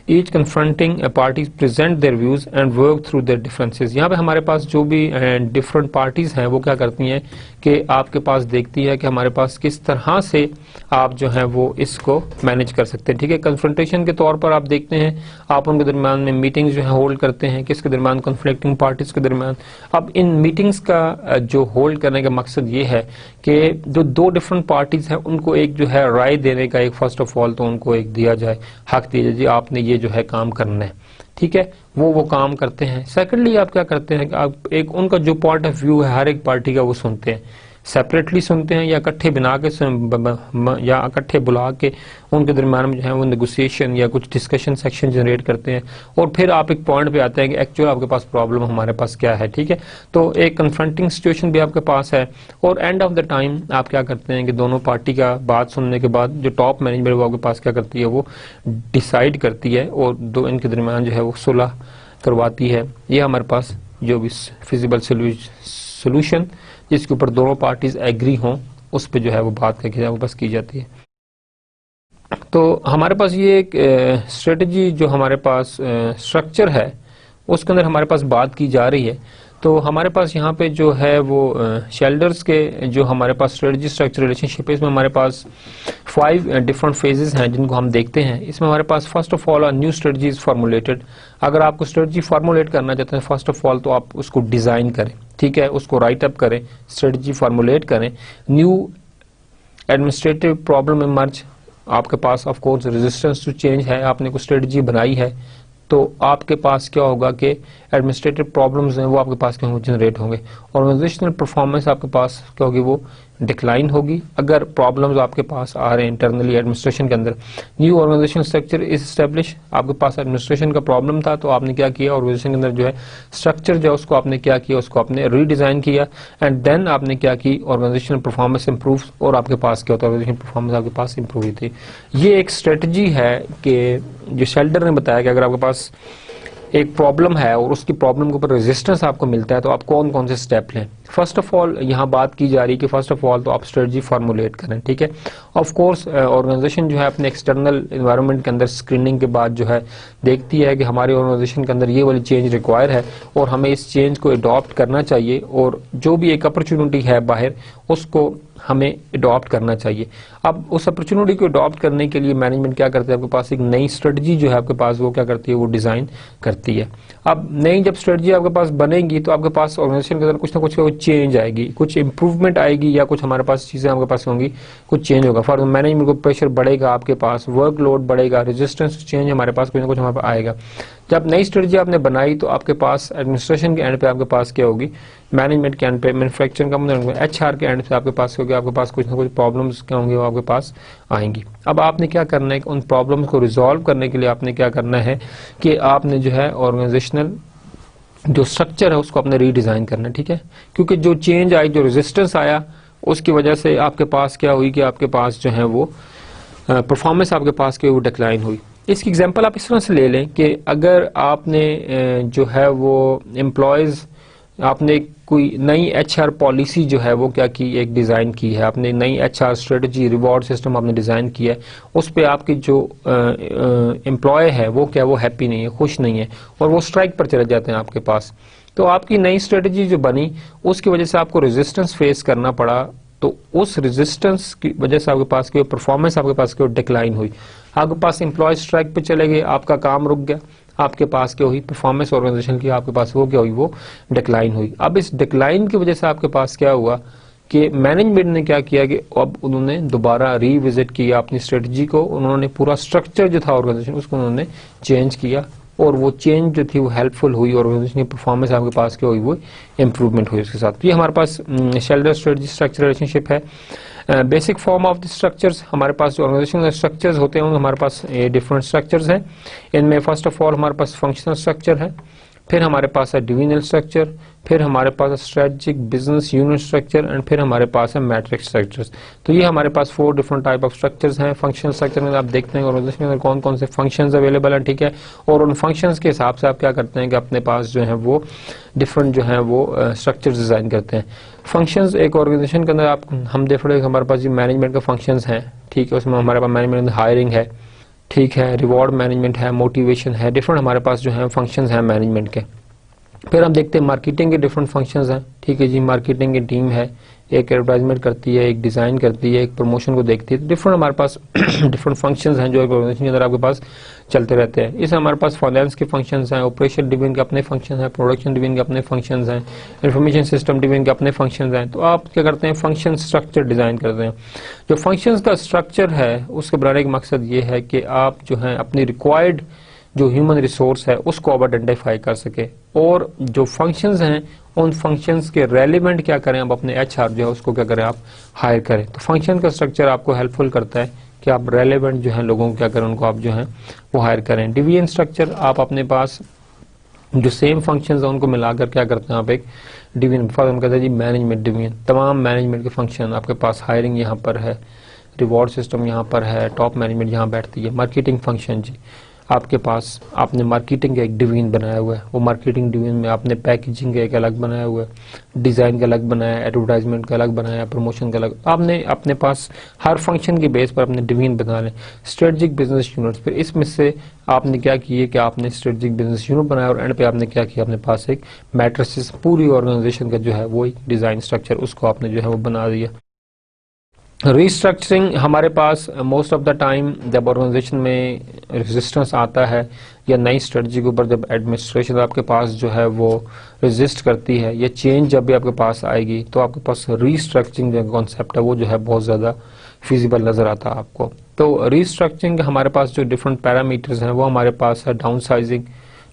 S1: each confronting parties present their views and work through their differences। यहाँ पे हमारे पास जो भी different parties हैं वो क्या करती हैं कि आपके पास देखती है कि हमारे पास किस तरह से आप जो है वो इसको मैनेज कर सकते हैं। ठीक है, कन्फ्रंटेशन के तौर पर आप देखते हैं आप उनके दरमियान में मीटिंग्स जो है होल्ड करते हैं, किसके दरमियान, कन्फ्लिक्टिंग पार्टीज के दरमियान। अब इन मीटिंग्स का जो होल्ड करने का मकसद ये है कि जो दो डिफरेंट पार्टीज हैं उनको एक जो है राय देने का, एक फर्स्ट ऑफ ऑल तो उनको एक दिया जाए, हक दिया जाए, जी आपने ये जो है काम करना है। ठीक है, वो काम करते हैं। सेकेंडली आप क्या करते हैं कि आप एक उनका जो पॉइंट ऑफ व्यू है हर एक पार्टी का वो सुनते हैं, सेपरेटली सुनते हैं या इकट्ठे बना के या इकट्ठे बुला के उनके दरम्यान में जो है वो नेगोशिएशन या कुछ डिस्कशन सेक्शन जनरेट करते हैं। और फिर आप एक पॉइंट पे आते हैं कि एक्चुअल आपके पास प्रॉब्लम हमारे पास क्या है। ठीक है, तो एक कन्फ्रंटिंग सिचुएशन भी आपके पास है। और एंड ऑफ द टाइम आप क्या करते हैं कि दोनों पार्टी का बात सुनने के बाद जो टॉप मैनेजमेंट वो आपके पास क्या करती है, वो डिसाइड करती है और दो इनके दरम्यान जो है वो सुलह करवाती है। ये हमारे पास जो भी फिजिबल सोल्यूशन जिसके ऊपर दोनों पार्टीज एग्री हों उस पे जो है वो बात करके वो बस की जाती है। तो हमारे पास ये एक स्ट्रेटजी जो हमारे पास स्ट्रक्चर है उसके अंदर हमारे पास बात की जा रही है। तो हमारे पास यहाँ पे जो है वो शेल्डर्स के जो हमारे पास स्ट्रेटजी स्ट्रक्चर रिलेशनशिप है, इसमें हमारे पास 5 डिफरेंट फेजेस हैं जिनको हम देखते हैं। इसमें हमारे पास first of all new strategy is formulated. अगर आपको स्ट्रेटजी फॉर्मुलेट करना चाहते हैं फर्स्ट ऑफ ऑल तो आप उसको डिजाइन करें, ठीक है, उसको राइट अप करें, स्ट्रेटजी फॉर्मुलेट करें। न्यू एडमिनिस्ट्रेटिव प्रॉब्लम इमर्ज, आपके पास of course resistance to change है, आपने कोई स्ट्रेटजी बनाई है तो आपके पास क्या होगा कि एडमिनिस्ट्रेटिव प्रॉब्लम्स हैं वो आपके पास क्या होंगे, जनरेट होंगे। ऑर्गेनाइजेशनल परफॉर्मेंस आपके पास क्या होगी, वो डिक्लाइन होगी अगर प्रॉब्लम्स आपके पास आ रहे हैं इंटरनली एडमिनिस्ट्रेशन के अंदर। New organisation structure is establish, आपके पास एडमिनिस्ट्रेशन का प्रॉब्लम था तो आपने क्या किया, ऑर्गेनाइजेशन के अंदर जो है स्ट्रक्चर जो है उसको आपने क्या किया, उसको आपने रीडिजाइन किया एंड देन आपने क्या की, ऑर्गेनाइजेशनल परफॉर्मेंस इंप्रूव और आपके पास क्या होता है, ऑर्गेनाइजेशन परफॉर्मेंस आपके पास इंप्रूव हुई थी। ये एक स्ट्रेटजी है कि जो शेल्डर ने बताया कि अगर आपके पास एक प्रॉब्लम है और उसकी प्रॉब्लम के ऊपर रेजिस्टेंस आपको मिलता है तो आप कौन कौन से स्टेप लें। फर्स्ट ऑफ ऑल यहाँ बात की जा रही है कि फर्स्ट ऑफ ऑल तो आप स्ट्रेटजी फॉर्मुलेट करें। ठीक है, ऑफ कोर्स ऑर्गेनाइजेशन जो है अपने एक्सटर्नल एनवायरनमेंट के अंदर स्क्रीनिंग के बाद जो है देखती है कि हमारे ऑर्गेनाइजेशन के अंदर ये वाली चेंज रिक्वायर है और हमें इस चेंज को अडॉप्ट करना चाहिए और जो भी एक अपॉर्चुनिटी है बाहर उसको हमें अडॉप्ट करना चाहिए। अब उस अपॉर्चुनिटी को अडॉप्ट करने के लिए मैनेजमेंट क्या करती है, आपके पास एक नई स्ट्रेटजी जो है आपके पास वो क्या करती है, वो डिजाइन करती है। अब नई जब स्ट्रेटजी आपके पास बनेगी तो आपके पास ऑर्गेनाइजेशन के अंदर कुछ ना कुछ चेंज आएगी, कुछ इंप्रूवमेंट आएगी या कुछ हमारे पास चीजें आपके पास होंगी, कुछ चेंज होगा। फॉर मैनेजमेंट को प्रेशर बढ़ेगा, आपके पास वर्कलोड बढ़ेगा, रेजिस्टेंस चेंज हमारे पास कुछ ना कुछ हमारे पास आएगा। जब नई स्ट्रेटजी आपने बनाई तो आपके पास एडमिनिस्ट्रेशन के एंड पे आपके पास क्या होगी, मैनेजमेंट के एंड पे, मैन्युफैक्चरिंग का एचआर के एंड पे आपके पास होगी, आपके पास कुछ ना कुछ प्रॉब्लम्स क्या होंगे वो आपके पास आएंगी। अब आपने क्या करना है, उन प्रॉब्लम्स को रिजॉल्व करने के लिए आपने क्या करना है कि आपने जो है ऑर्गेनाइजेशनल जो स्ट्रक्चर है उसको आपने रीडिजाइन करना है। ठीक है, क्योंकि जो चेंज आई, जो रेजिस्टेंस आया उसकी वजह से आपके पास क्या हुई कि आपके पास जो है वो परफॉर्मेंस आपके पास की वो डिक्लाइन हुई। इसकी एग्जांपल आप इस तरह से ले लें कि अगर आपने जो है वो एम्प्लॉयज़, आपने कोई नई एचआर पॉलिसी जो है वो क्या की, एक डिज़ाइन की है, आपने नई एचआर स्ट्रेटजी, रिवॉर्ड सिस्टम आपने डिज़ाइन किया है, उस पे आपकी जो एम्प्लॉय है वो क्या, वो हैप्पी नहीं है, खुश नहीं है और वो स्ट्राइक पर चले जाते हैं आपके पास। तो आपकी नई स्ट्रेटजी जो बनी उसकी वजह से आपको रेजिस्टेंस फेस करना पड़ा, तो उस रेजिस्टेंस की वजह से आपके पास की परफॉर्मेंस आपके पास की डिक्लाइन हुई, आपके पास एम्प्लॉय स्ट्राइक पे चले गए, आपका काम रुक गया, आपके पास क्या हुई, परफॉर्मेंस ऑर्गेनाइजेशन की आपके पास वो क्या हुई, वो डिक्लाइन हुई। अब इस डिक्लाइन की वजह से आपके पास क्या हुआ कि मैनेजमेंट ने क्या किया कि अब उन्होंने दोबारा रीविजिट किया अपनी स्ट्रेटजी को, उन्होंने पूरा स्ट्रक्चर जो था ऑर्गेनाइजेशन उसको उन्होंने चेंज किया, और वो चेंज जो थी वो हेल्पफुल हुई, ऑर्गेनाइजेशन की परफॉर्मेंस आपके पास क्या हुई, वो इंप्रूवमेंट हुई उसके साथ। ये हमारे पास शेल्डर स्ट्रेटजी स्ट्रक्चर रिलेशनशिप है। Basic form of the structures, हमारे पास जो ऑर्गेनाइजेशन स्ट्रक्चर्स होते हैं हमारे पास डिफरेंट स्ट्रक्चर्स हैं। इनमें फर्स्ट ऑफ ऑल हमारे पास फंक्शनल स्ट्रक्चर है, फिर हमारे पास है डिविजनल स्ट्रक्चर, फिर हमारे पास है strategic business unit structure, and फिर हमारे पास है मैट्रिक्स स्ट्रक्चर्स। तो ये हमारे पास 4 डिफरेंट टाइप ऑफ स्ट्रक्चर्स हैं। फंक्शनल स्ट्रक्चर में आप देखते हैं ऑर्गेनाइजेशन के अंदर कौन कौन से फंक्शंस अवेलेबल हैं, ठीक है, और उन फंक्शंस के हिसाब से आप क्या करते हैं कि अपने पास जो है वो डिफरेंट जो है वो स्ट्रक्चर्स डिजाइन करते हैं। फंक्शंस एक ऑर्गेनाइजेशन के अंदर आप हम देख रहे हैं हमारे पास जो मैनेजमेंट का फंक्शंस हैं, ठीक है, उसमें हमारे पास मैनेजमेंट हायरिंग है, ठीक है, रिवॉर्ड मैनेजमेंट है, मोटिवेशन है, डिफरेंट हमारे पास जो है फंक्शंस हैं मैनेजमेंट के। फिर हम देखते हैं मार्केटिंग के डिफरेंट फंक्शंस हैं, ठीक है जी, मार्केटिंग की टीम है, एक एडवर्टाइजमेंट करती है, एक डिजाइन करती है, एक प्रमोशन को देखती है। डिफरेंट हमारे पास डिफरेंट फंक्शंस हैं जो एक ऑर्गेनाइजेशन के अंदर आपके पास चलते रहते हैं। इस हमारे पास फाइनेंस के फंक्शंस हैं, ऑपरेशन डिवीजन के अपने फंक्शन हैं, प्रोडक्शन डिवीजन के अपने फंक्शंस हैं, इंफॉर्मेशन सिस्टम डिवीजन के अपने फंक्शंस हैं। तो आप क्या करते हैं, फंक्शन स्ट्रक्चर डिजाइन करते हैं। जो फंक्शंस का स्ट्रक्चर है उसके बनाने का मकसद ये है कि आप जो है अपनी रिक्वायर्ड जो ह्यूमन रिसोर्स है उसको आप आइडेंटिफाई कर सके, और जो फंक्शंस हैं उन फंक्शंस के रेलिवेंट क्या करें, आप अपने एचआर जो है उसको क्या करें, आप हायर करें। तो फंक्शन का स्ट्रक्चर आपको हेल्पफुल करता है कि आप रेलिवेंट जो है लोगों को क्या करें, उनको आप जो है वो हायर करें। डिवीजन स्ट्रक्चर, आप अपने पास जो सेम फंक्शंस हैं उनको मिलाकर क्या करते हैं, आप एक डिवीजन, फॉर हम कहते हैं जी मैनेजमेंट डिवीजन, तमाम मैनेजमेंट के फंक्शन आपके पास, हायरिंग यहाँ पर है, रिवॉर्ड सिस्टम यहाँ पर है, टॉप मैनेजमेंट यहाँ बैठती है, मार्केटिंग फंक्शन जी आपके पास, आपने मार्केटिंग का एक डिवीजन बनाया हुआ है, वो मार्केटिंग डिवीजन में आपने पैकेजिंग का एक अलग बनाया हुआ है, डिजाइन का अलग बनाया है, एडवर्टाइजमेंट का अलग बनाया है, प्रमोशन का अलग, आपने अपने पास हर फंक्शन के बेस पर अपने डिवीजन बना लें। स्ट्रेटजिक बिजनेस यूनिट्स, फिर इसमें से आपने क्या किए कि आपने स्ट्रेटजिक बिजनेस यूनिट बनाया, और एंड पे आपने क्या किया, अपने पास एक मैट्रिसेस पूरी ऑर्गेनाइजेशन का जो है वो एक डिजाइन स्ट्रक्चर उसको आपने जो है वो बना दिया। रिस्ट्रक्चरिंग, हमारे पास मोस्ट ऑफ द टाइम जब ऑर्गेनाइजेशन में रेजिस्टेंस आता है या नई स्ट्रेटजी के ऊपर जब एडमिनिस्ट्रेशन आपके पास जो है वो रेजिस्ट करती है, या चेंज जब भी आपके पास आएगी, तो आपके पास रिस्ट्रक्चरिंग जो कॉन्सेप्ट है वो जो है बहुत ज़्यादा फिजिबल नज़र आता है आपको। तो रिस्ट्रक्चरिंग हमारे पास जो डिफरेंट पैरामीटर्स हैं वो हमारे पास है डाउन साइजिंग,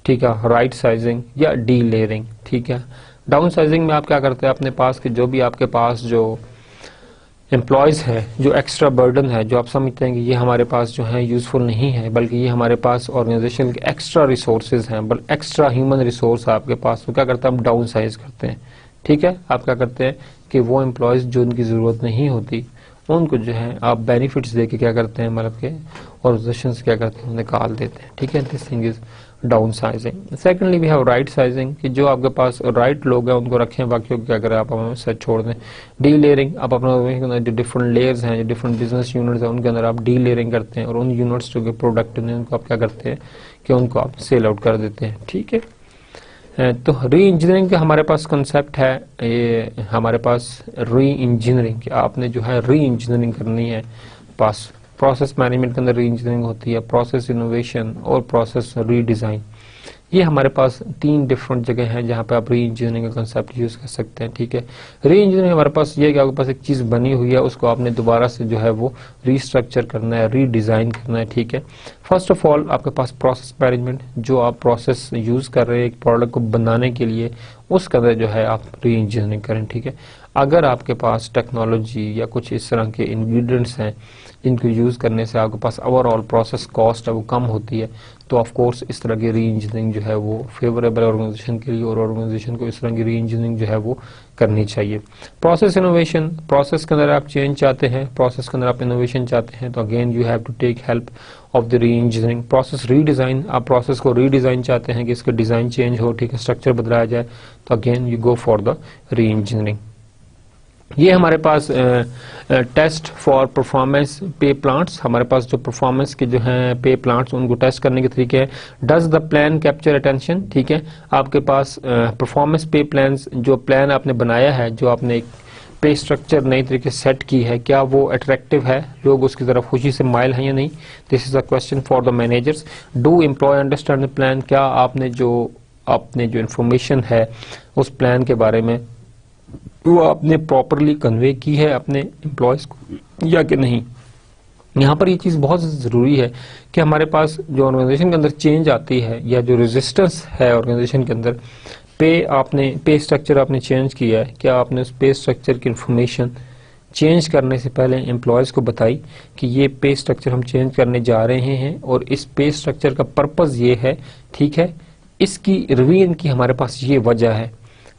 S1: ठीक है, राइट साइजिंग या डी लेयरिंग, ठीक है। डाउन साइजिंग में आप क्या करते हैं, अपने पास के जो भी आपके पास जो एम्प्लॉयज़ है, जो एक्स्ट्रा बर्डन है, जो आप समझते हैं कि ये हमारे पास जो है यूज़फुल नहीं है, बल्कि ये हमारे पास ऑर्गेनाइजेशन के एक्स्ट्रा रिसोर्सेज हैं, बल्कि एक्स्ट्रा ह्यूमन रिसोर्स है आपके पास, तो क्या करते हैं, हम डाउन साइज करते हैं, ठीक है। आप क्या करते हैं कि वो एम्प्लॉयज़ जो उनकी ज़रूरत नहीं होती उनको जो है आप बेनिफिट्स दे के क्या करते हैं, मतलब के ऑर्गेनाइजेशन क्या करते हैं, निकाल देते हैं, ठीक है। This thing is downsizing. Secondly we have rightsizing, कि जो आपके पास राइट लोग हैं उनको रखें, बाकी क्या करें आप हमें सेट छोड़ दें। डी लेयरिंग, आप अपना जो डिफरेंट लेयर्स हैं, जो डिफरेंट बिजनेस यूनिट्स हैं उनके अंदर आप डी लेयरिंग करते हैं, और उन यूनिट्स जो प्रोडक्ट हैं उनको आप क्या करते हैं कि उनको आप सेल आउट कर देते हैं, ठीक है। तो री इंजीनियरिंग का हमारे पास कंसेप्ट है, ये हमारे पास री इंजीनियरिंग, आपने जो है री इंजीनियरिंग करनी है। पास प्रोसेस मैनेजमेंट के अंदर री इंजीनियरिंग होती है, प्रोसेस इनोवेशन और प्रोसेस रीडिज़ाइन। ये हमारे पास 3 डिफरेंट जगह हैं जहाँ पे आप री इंजीनियरिंग का कंसेप्ट यूज़ कर सकते हैं, ठीक है। री इंजीनियरिंग हमारे पास ये है कि आपके पास एक चीज़ बनी हुई है, उसको आपने दोबारा से जो है वो रीस्ट्रक्चर करना है, रीडिज़ाइन करना है, ठीक है। फर्स्ट ऑफ ऑल आपके पास प्रोसेस मैनेजमेंट, जो आप प्रोसेस यूज़ कर रहे हैं एक प्रोडक्ट को बनाने के लिए, उसके अंदर जो है आप री इंजीनियरिंग करें, ठीक है। अगर आपके पास टेक्नोलॉजी या कुछ इस तरह के इंग्रेडिएंट्स हैं जिनको यूज़ करने से आपके पास ओवरऑल प्रोसेस कॉस्ट है वो कम होती है, तो ऑफ कोर्स इस तरह की री इंजीनियरिंग जो है वो फेवरेबल ऑर्गेनाइजेशन के लिए, और ऑर्गेनाइजेशन को इस तरह की री इंजीनियरिंग जो है वो करनी चाहिए। प्रोसेस इनोवेशन, प्रोसेस के अंदर आप चेंज चाहते हैं, प्रोसेस के अंदर आप इनोवेशन चाहते हैं, तो again you have to take help of the re engineering. Process redesign, आप प्रोसेस को रीडिज़ाइन चाहते हैं कि इसका डिज़ाइन चेंज हो, ठीक है, स्ट्रक्चर बदलाया जाए, तो again you go for the re engineering. ये हमारे पास टेस्ट फॉर परफॉर्मेंस पे प्लांट्स, हमारे पास जो परफॉर्मेंस के जो हैं पे प्लांट्स उनको टेस्ट करने के तरीके हैं। Does the plan capture attention, ठीक है। आपके पास परफॉर्मेंस पे प्लान्स, जो प्लान आपने बनाया है, जो आपने एक पे स्ट्रक्चर नई तरीके से सेट की है, क्या वो अट्रैक्टिव है, लोग उसकी तरफ खुशी से माइल हैं या नहीं। This is a question for the managers. Do employ understand the plan, क्या आपने जो इंफॉर्मेशन है उस प्लान के बारे में वो आपने प्रॉपरली कन्वे की है अपने एम्प्लॉयज को या कि नहीं। यहाँ पर ये चीज़ बहुत ज़रूरी है कि हमारे पास जो ऑर्गेनाइजेशन के अंदर चेंज आती है या जो रेजिस्टेंस है ऑर्गेनाइजेशन के अंदर, पे स्ट्रक्चर आपने चेंज किया है, क्या आपने उस पे स्ट्रक्चर की इंफॉर्मेशन चेंज करने से पहले एम्प्लॉयज़ को बताई कि ये पे स्ट्रक्चर हम चेंज करने जा रहे हैं और इस पे स्ट्रक्चर का पर्पज़ ये है, ठीक है, इसकी रिवीजन की हमारे पास ये वजह है।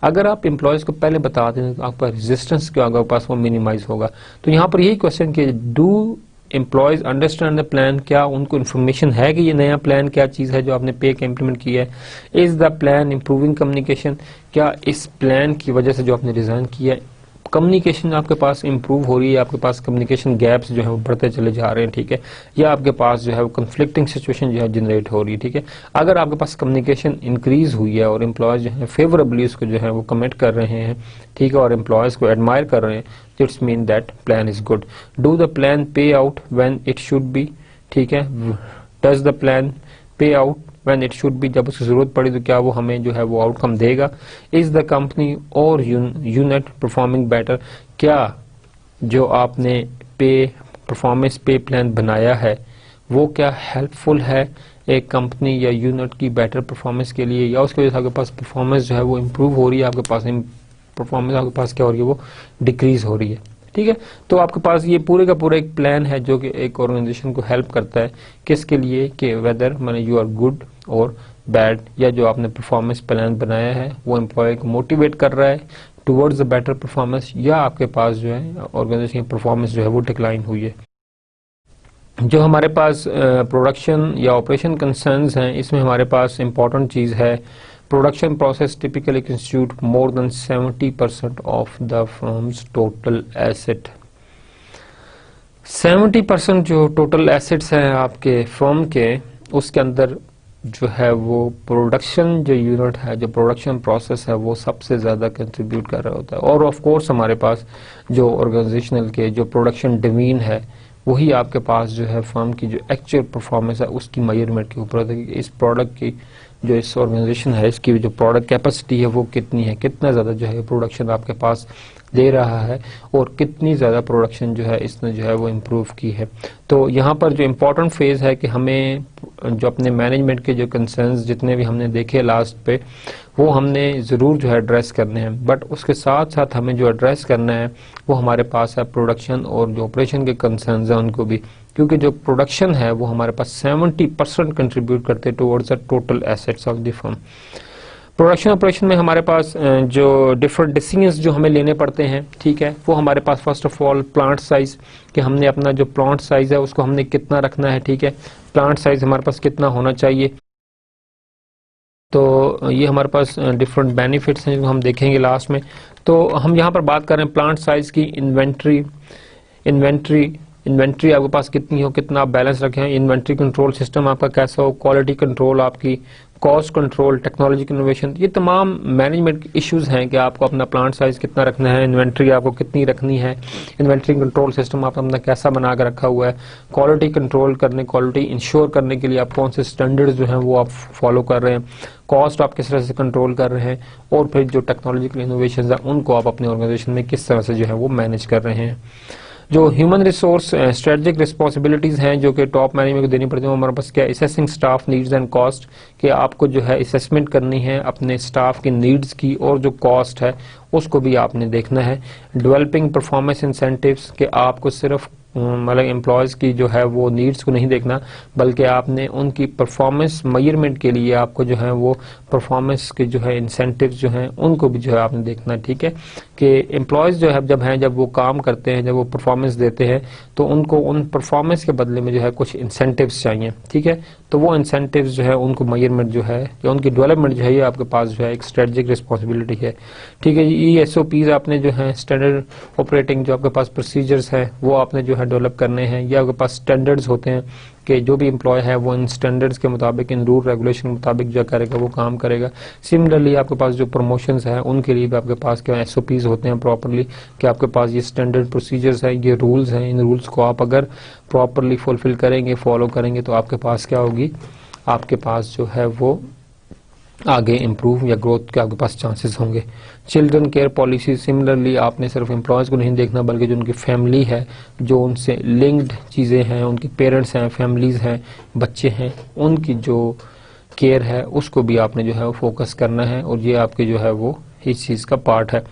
S1: अगर आप एम्प्लॉयज़ को पहले बता दें तो आपका रेजिस्टेंस जो आपके पास वो मिनिमाइज होगा। तो यहाँ पर यही क्वेश्चन कि do employees understand the plan, क्या उनको इन्फॉर्मेशन है कि ये नया प्लान क्या चीज़ है जो आपने पे का इम्प्लीमेंट किया है। Is the plan improving communication, क्या इस प्लान की वजह से जो आपने डिज़ाइन किया है कम्युनिकेशन आपके पास इंप्रूव हो रही है, आपके पास कम्युनिकेशन गैप्स जो है वो बढ़ते चले जा रहे हैं, ठीक है, या आपके पास जो है वो कन्फ्लिक्टिंग सिचुएशन जो है जनरेट हो रही है, ठीक है। अगर आपके पास कम्युनिकेशन इंक्रीज हुई है और एम्प्लॉयज जो है फेवरेबली उसको जो है वो कमेंट कर रहे हैं, ठीक है, और एम्प्लॉयज को एडमायर कर रहे हैं, it's mean that plan is good. Do the plan pay out when it should be, ठीक है, does the plan pay out when it should be, जब उसकी जरूरत पड़ी तो क्या वो हमें जो है वो आउटकम देगा। इज द कंपनी और यूनिट परफॉर्मिंग बेटर, क्या जो आपने परफॉर्मेंस पे प्लान बनाया है वो क्या हेल्पफुल है एक कंपनी या यूनिट की बेटर परफॉर्मेंस के लिए, या उसकी वजह से आपके पास परफॉर्मेंस जो है वो इम्प्रूव हो रही है, आपके पास परफॉर्मेंस आपके पास क्या हो रही है वो डिक्रीज हो रही है, ठीक है। तो आपके पास ये पूरे का पूरा एक प्लान है जो कि एक ऑर्गेनाइजेशन को हेल्प करता है किसके लिए, कि वेदर माने यू आर गुड और बैड, या जो आपने परफॉर्मेंस प्लान बनाया है वो एम्प्लॉय को मोटिवेट कर रहा है टुवर्ड्स द बेटर परफॉर्मेंस, या आपके पास जो है ऑर्गेनाइजेशन की परफॉर्मेंस जो है वो डिक्लाइन हुई है। जो हमारे पास प्रोडक्शन या ऑपरेशन कंसर्न्स हैं, इसमें हमारे पास इंपॉर्टेंट चीज़ है production process typically constitute more than 70% of the firms total asset. 70% जो टोटल एसेट्स हैं आपके फर्म के, उसके अंदर जो है वो प्रोडक्शन जो यूनिट है, जो प्रोडक्शन प्रोसेस है वो सबसे ज़्यादा कंट्रीब्यूट कर रहा होता है। और ऑफ कोर्स हमारे पास जो ऑर्गेनाइजेशनल के जो प्रोडक्शन डोमेन है वही आपके पास जो है फर्म की जो एक्चुअल परफॉर्मेंस है उसकी मेजरमेंट के ऊपर होता है कि इस प्रोडक्ट की जो इस ऑर्गेनाइजेशन है इसकी जो प्रोडक्ट कैपेसिटी है वो कितनी है, कितना ज़्यादा जो है प्रोडक्शन आपके पास दे रहा है और कितनी ज़्यादा प्रोडक्शन जो है इसने जो है वो इम्प्रूव की है। तो यहाँ पर जो इम्पोर्टेंट फेज़ है कि हमें जो अपने मैनेजमेंट के जो कंसर्न्स जितने भी हमने देखे लास्ट पे वो हमने ज़रूर जो है एड्रेस करने हैं, बट उसके साथ साथ हमें जो एड्रेस करना है वो हमारे पास है प्रोडक्शन और जो ऑपरेशन के कंसर्न्स हैं उनको भी, क्योंकि जो प्रोडक्शन है वो हमारे पास 70% कंट्रीब्यूट करते हैं towards the total assets of the firm. Production operation में हमारे पास जो डिफरेंट डिसीजंस जो हमें लेने पड़ते हैं, ठीक है, वो हमारे पास first of all plant size, कि हमने अपना जो प्लांट साइज है उसको हमने कितना रखना है, ठीक है, प्लांट साइज हमारे पास कितना होना चाहिए। तो ये हमारे पास डिफरेंट बेनिफिट्स हैं जो हम देखेंगे लास्ट में। तो हम यहाँ पर बात कर रहे हैं प्लांट साइज की। इन्वेंट्री आपके पास कितनी हो, कितना आप बैलेंस रखें, इन्वेंट्री कंट्रोल सिस्टम आपका कैसा हो, क्वालिटी कंट्रोल आपकी, कॉस्ट कंट्रोल, टेक्नोलॉजी इनोवेशन, ये तमाम मैनेजमेंट इश्यूज हैं कि आपको अपना प्लांट साइज कितना रखना है, इन्वेंट्री आपको कितनी रखनी है, इन्वेंट्री कंट्रोल सिस्टम आप अपना कैसा बना कर रखा हुआ है, क्वालिटी कंट्रोल करने, क्वालिटी इंश्योर करने के लिए आप कौन से स्टैंडर्ड्स जो हैं वो आप फॉलो कर रहे हैं, कॉस्ट आप किस तरह से कंट्रोल कर रहे हैं, और फिर जो टेक्नोलॉजिकल इनोवेशन है उनको आप अपने ऑर्गेनाइजेशन में किस तरह से जो है वो मैनेज कर रहे हैं। जो ह्यूमन रिसोर्स स्ट्रेटेजिक रिस्पॉन्सिबिलिटीज हैं जो कि टॉप मैनेजमेंट को देनी पड़ती है, हमारे पास क्या assessing staff needs and cost, कि आपको जो है असेसमेंट करनी है अपने स्टाफ की नीड्स की और जो कॉस्ट है उसको भी आपने देखना है। डेवलपिंग परफॉर्मेंस इंसेंटिव्स, कि आपको सिर्फ मतलब एम्प्लॉयज़ की जो है वो नीड्स को नहीं देखना बल्कि आपने उनकी परफॉर्मेंस मेजरमेंट के लिए आपको जो है वो परफॉर्मेंस के जो है इंसेंटिव्स जो हैं उनको भी जो है आपने देखना है, ठीक है, कि एम्प्लॉयज़ जो है जब वो काम करते हैं, जब वो परफॉर्मेंस देते हैं तो उनको उन परफॉर्मेंस के बदले में जो है कुछ इंसेंटिव्स चाहिए, ठीक है, तो वो इंसेंटिव्स जो है उनको मेजरमेंट जो है या उनकी डेवलपमेंट जो है ये आपके पास जो है एक स्ट्रेटेजिक रिस्पॉन्सिबिलिटी है, ठीक है। ये SOPs आपने जो है स्टैंडर्ड ऑपरेटिंग जो आपके पास प्रोसीजर्स हैं वो आपने जो है डेवलप करने हैं, या आपके पास स्टैंडर्ड्स होते हैं कि जो भी एम्प्लॉय है वो इन स्टैंडर्ड्स के मुताबिक, इन रूल रेगुलेशन के मुताबिक जो करेगा वो काम करेगा। सिमिलरली आपके पास जो प्रमोशंस है उनके लिए भी आपके पास क्या SOPs होते हैं प्रॉपरली, कि आपके पास ये स्टैंडर्ड प्रोसीजर्स है, ये रूल्स हैं, इन रूल्स को आप अगर प्रॉपरली फुलफिल करेंगे, फॉलो करेंगे तो आपके पास क्या होगी, आपके पास जो है वो आगे इम्प्रूव या ग्रोथ के आपके पास चांसेस होंगे। चिल्ड्रन केयर पॉलिसी, सिमिलरली आपने सिर्फ एम्प्लॉयज़ को नहीं देखना बल्कि जो उनकी फैमिली है, जो उनसे लिंक्ड चीज़ें हैं, उनके पेरेंट्स हैं, फैमिलीज़ हैं, बच्चे हैं, उनकी जो केयर है उसको भी आपने जो है वो फोकस करना है, और ये आपके जो है वो इस चीज़ का पार्ट है।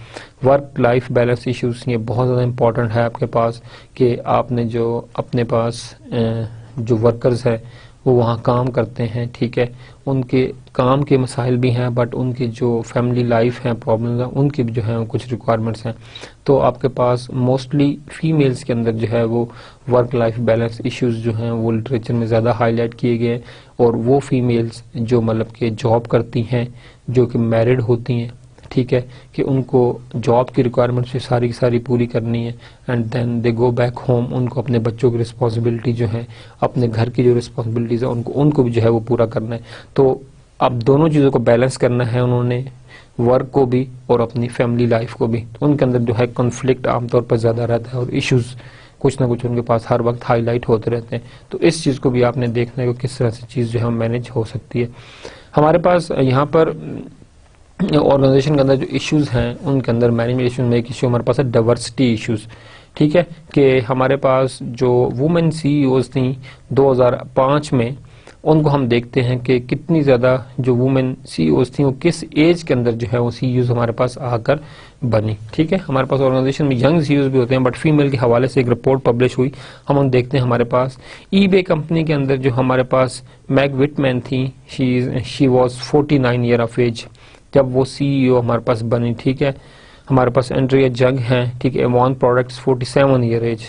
S1: वर्क लाइफ बैलेंस इश्यूज, ये बहुत ज़्यादा इंपॉर्टेंट है आपके पास कि आपने जो अपने पास जो वर्कर्स है वो वहाँ काम करते हैं, ठीक है, उनके काम के मसाइल भी हैं, बट उनकी जो फैमिली लाइफ है, प्रॉब्लम्स हैं, उनकी भी जो है कुछ रिक्वायरमेंट्स हैं। तो आपके पास मोस्टली फीमेल्स के अंदर जो है वो वर्क लाइफ बैलेंस इश्यूज जो हैं वो लिटरेचर में ज़्यादा हाईलाइट किए गए, और वो फीमेल्स जो मतलब कि जॉब करती हैं, जो कि मैरिड होती हैं, ठीक है, कि उनको जॉब की रिक्वायरमेंट्स भी सारी की सारी पूरी करनी है, and then they go back home, उनको अपने बच्चों की रिस्पॉन्सिबिलिटी जो है, अपने घर की जो रिस्पॉन्सिबिलिटीज़ है उनको भी जो है वो पूरा करना है। तो अब दोनों चीज़ों को बैलेंस करना है उन्होंने, वर्क को भी और अपनी फैमिली लाइफ को भी। तो उनके अंदर जो है कॉन्फ्लिक्ट आमतौर पर ज़्यादा रहता है, और इश्यूज़ कुछ ना कुछ उनके पास हर वक्त हाईलाइट होते रहते हैं। तो इस चीज़ को भी आपने देखना है कि किस तरह से चीज़ जो है मैनेज हो सकती है। हमारे पास यहाँ पर ऑर्गेनाइजेशन के अंदर जो इश्यूज हैं उनके अंदर मैनेजमेंट इश्यूज में एक इश्यू हमारे पास है डाइवर्सिटी इश्यूज, ठीक है, कि हमारे पास जो वुमेन सीईओज थी 2005 में, उनको हम देखते हैं कि कितनी ज़्यादा जो वुमेन सीईओज थी वो किस एज के अंदर जो है वो सीईओज हमारे पास आकर बनी, ठीक है। हमारे पास ऑर्गेनाइजेशन में यंग सीईओज भी होते हैं, बट फीमेल के हवाले से एक रिपोर्ट पब्लिश हुई, हम देखते हैं हमारे पास ईबे कंपनी के अंदर जो हमारे पास मैग विटमैन थी, she was 49 year of age जब वो सीईओ हमारे पास बनी, ठीक है। हमारे पास एंड्रिया जंग हैं, ठीक है, Avon products 47 year age.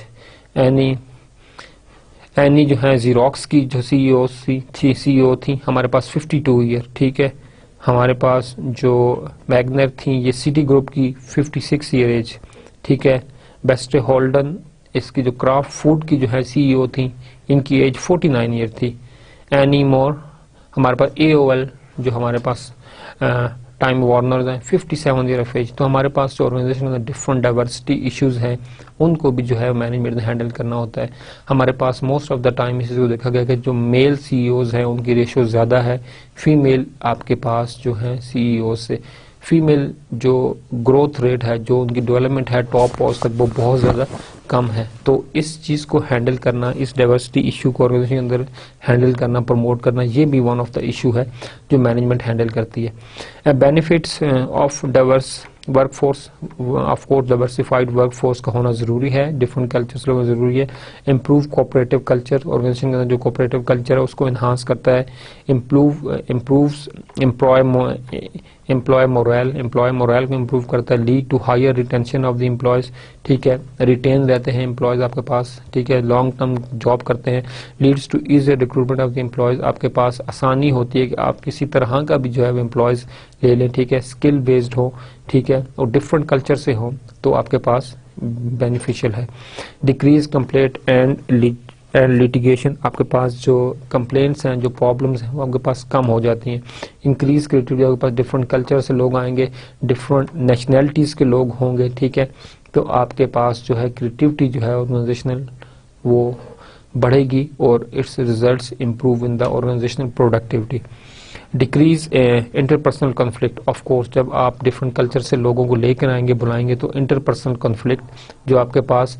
S1: Anne जो है जीरोक्स की जो सीईओ थी हमारे पास 52 ईयर, ठीक है। हमारे पास जो वैगनर थी ये सिटी ग्रुप की 56 ईयर एज, ठीक है। बेस्टे होल्डन इसकी जो क्राफ्ट फूड की जो है सीईओ थी, इनकी एज 49 ईयर थी। एनी मोर हमारे पास एओएल जो हमारे पास टाइम वार्नर हैं 57 ईयर ऑफ एज। तो हमारे पास जो ऑर्गेनाइजेशन में डिफरेंट डाइवर्सिटी इश्यूज हैं उनको भी जो है मैनेजमेंट ने हैंडल करना होता है। हमारे पास मोस्ट ऑफ द टाइम इस को देखा गया कि जो मेल सीईओज हैं उनकी रेशियो ज़्यादा है फीमेल आपके पास जो है सीईओ से। फीमेल जो ग्रोथ रेट है, जो उनकी डेवलपमेंट है टॉप पोस्ट तक, वो बहुत ज़्यादा कम है। तो इस चीज़ को हैंडल करना, इस डाइवर्सिटी इशू को ऑर्गेनाइजेशन के अंदर हैंडल करना, प्रमोट करना, ये भी वन ऑफ द इशू है जो मैनेजमेंट हैंडल करती है। Benefits of diverse workforce, of course diversified workforce का होना ज़रूरी है, डिफरेंट कल्चर्स का ज़रूरी है। इम्प्रूव कोऑपरेटिव कल्चर, ऑर्गेनाइजेशन के अंदर जो कोऑपरेटिव कल्चर है उसको इन्हांस करता है। इम्प्रूव्स एम्प्लॉय मोरल को इम्प्रूव करता है। Lead to higher retention of the employees, ठीक है, रिटेन रहते हैं एम्प्लॉयज आपके पास, ठीक है, लॉन्ग टर्म जॉब करते हैं। Leads to easy recruitment of the employees, आपके पास आसानी होती है कि आप किसी तरह का भी जो है एम्प्लॉयज ले लें, ठीक है, स्किल बेस्ड हो, ठीक है, और डिफरेंट कल्चर से हो तो आपके पास बेनिफिशियल है। डिक्रीज कंप्लेंट एंड लिटिगेशन, आपके पास जो कंप्लेंट्स हैं, जो प्रॉब्लम्स हैं वो आपके पास कम हो जाती हैं। इंक्रीज क्रिएटिविटी, आपके पास डिफरेंट कल्चर से लोग आएंगे, डिफरेंट नेशनैलिटीज़ के लोग होंगे, ठीक है, तो आपके पास जो है क्रिएटिविटी जो है ऑर्गेनाइजेशनल वो बढ़ेगी और it's results improve in the organisational productivity. Decrease interpersonal conflict, of course जब आप डिफरेंट कल्चर से लोगों को लेकर आएंगे, बुलाएंगे, तो इंटरपर्सनल कॉन्फ्लिक्ट जो आपके पास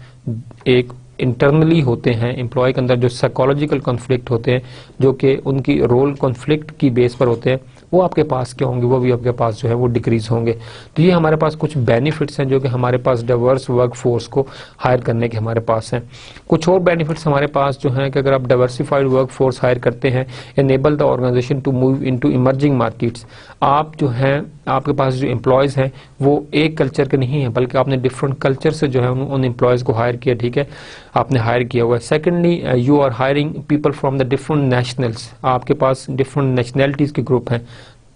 S1: एक इंटरनली होते हैं एम्प्लॉय के अंदर, जो साइकोलॉजिकल कॉन्फ्लिक्ट होते हैं, जो कि उनकी रोल कॉन्फ्लिक्ट की बेस पर होते हैं, वो आपके पास क्या होंगे, वो भी आपके पास जो है वो डिक्रीज होंगे। तो ये हमारे पास कुछ बेनिफिट्स हैं जो कि हमारे पास डाइवर्स वर्क फोर्स को हायर करने के हमारे पास हैं। कुछ और बेनिफिट्स हमारे पास जो हैं कि अगर आप डाइवर्सिफाइड वर्क फोर्स हायर करते हैं, enable the organisation to move into emerging markets, आप जो हैं आपके पास जो एम्प्लॉयज़ हैं वो एक कल्चर के नहीं है बल्कि आपने डिफरेंट कल्चर से जो है उन एम्प्लॉयज़ को हायर किया, ठीक है, आपने हायर किया हुआ है। Secondly you are hiring people from the different nationals, आपके पास डिफरेंट नेशनैलिटीज़ के ग्रुप हैं,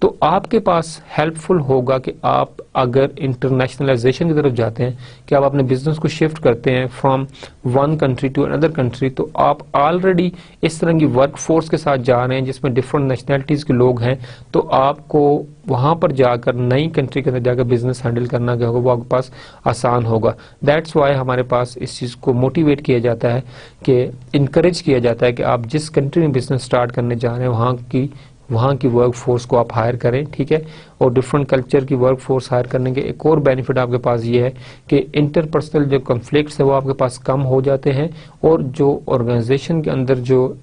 S1: तो आपके पास हेल्पफुल होगा कि आप अगर इंटरनेशनलाइजेशन की तरफ जाते हैं, कि आप अपने बिजनेस को शिफ्ट करते हैं from one country to another country, तो आप ऑलरेडी इस तरह की वर्क फोर्स के साथ जा रहे हैं जिसमें डिफरेंट नेशनैलिटीज़ के लोग हैं, तो आपको वहाँ पर जाकर नई कंट्री के अंदर जाकर बिजनेस हैंडल करना क्या होगा वो आपके पास आसान होगा। दैट्स वाई हमारे पास इस चीज़ को मोटिवेट किया जाता है कि इनकरेज किया जाता है कि आप जिस कंट्री में बिजनेस स्टार्ट करने जा रहे हैं वहाँ की वहाँ की वर्क फोर्स को आप हायर करें, ठीक है। और डिफरेंट कल्चर की वर्क फोर्स हायर करने के एक और बेनिफिट आपके पास ये है कि इंटरपर्सनल जो कॉन्फ्लिक्ट्स है वो आपके पास कम हो जाते हैं और जो ऑर्गेनाइजेशन के अंदर जो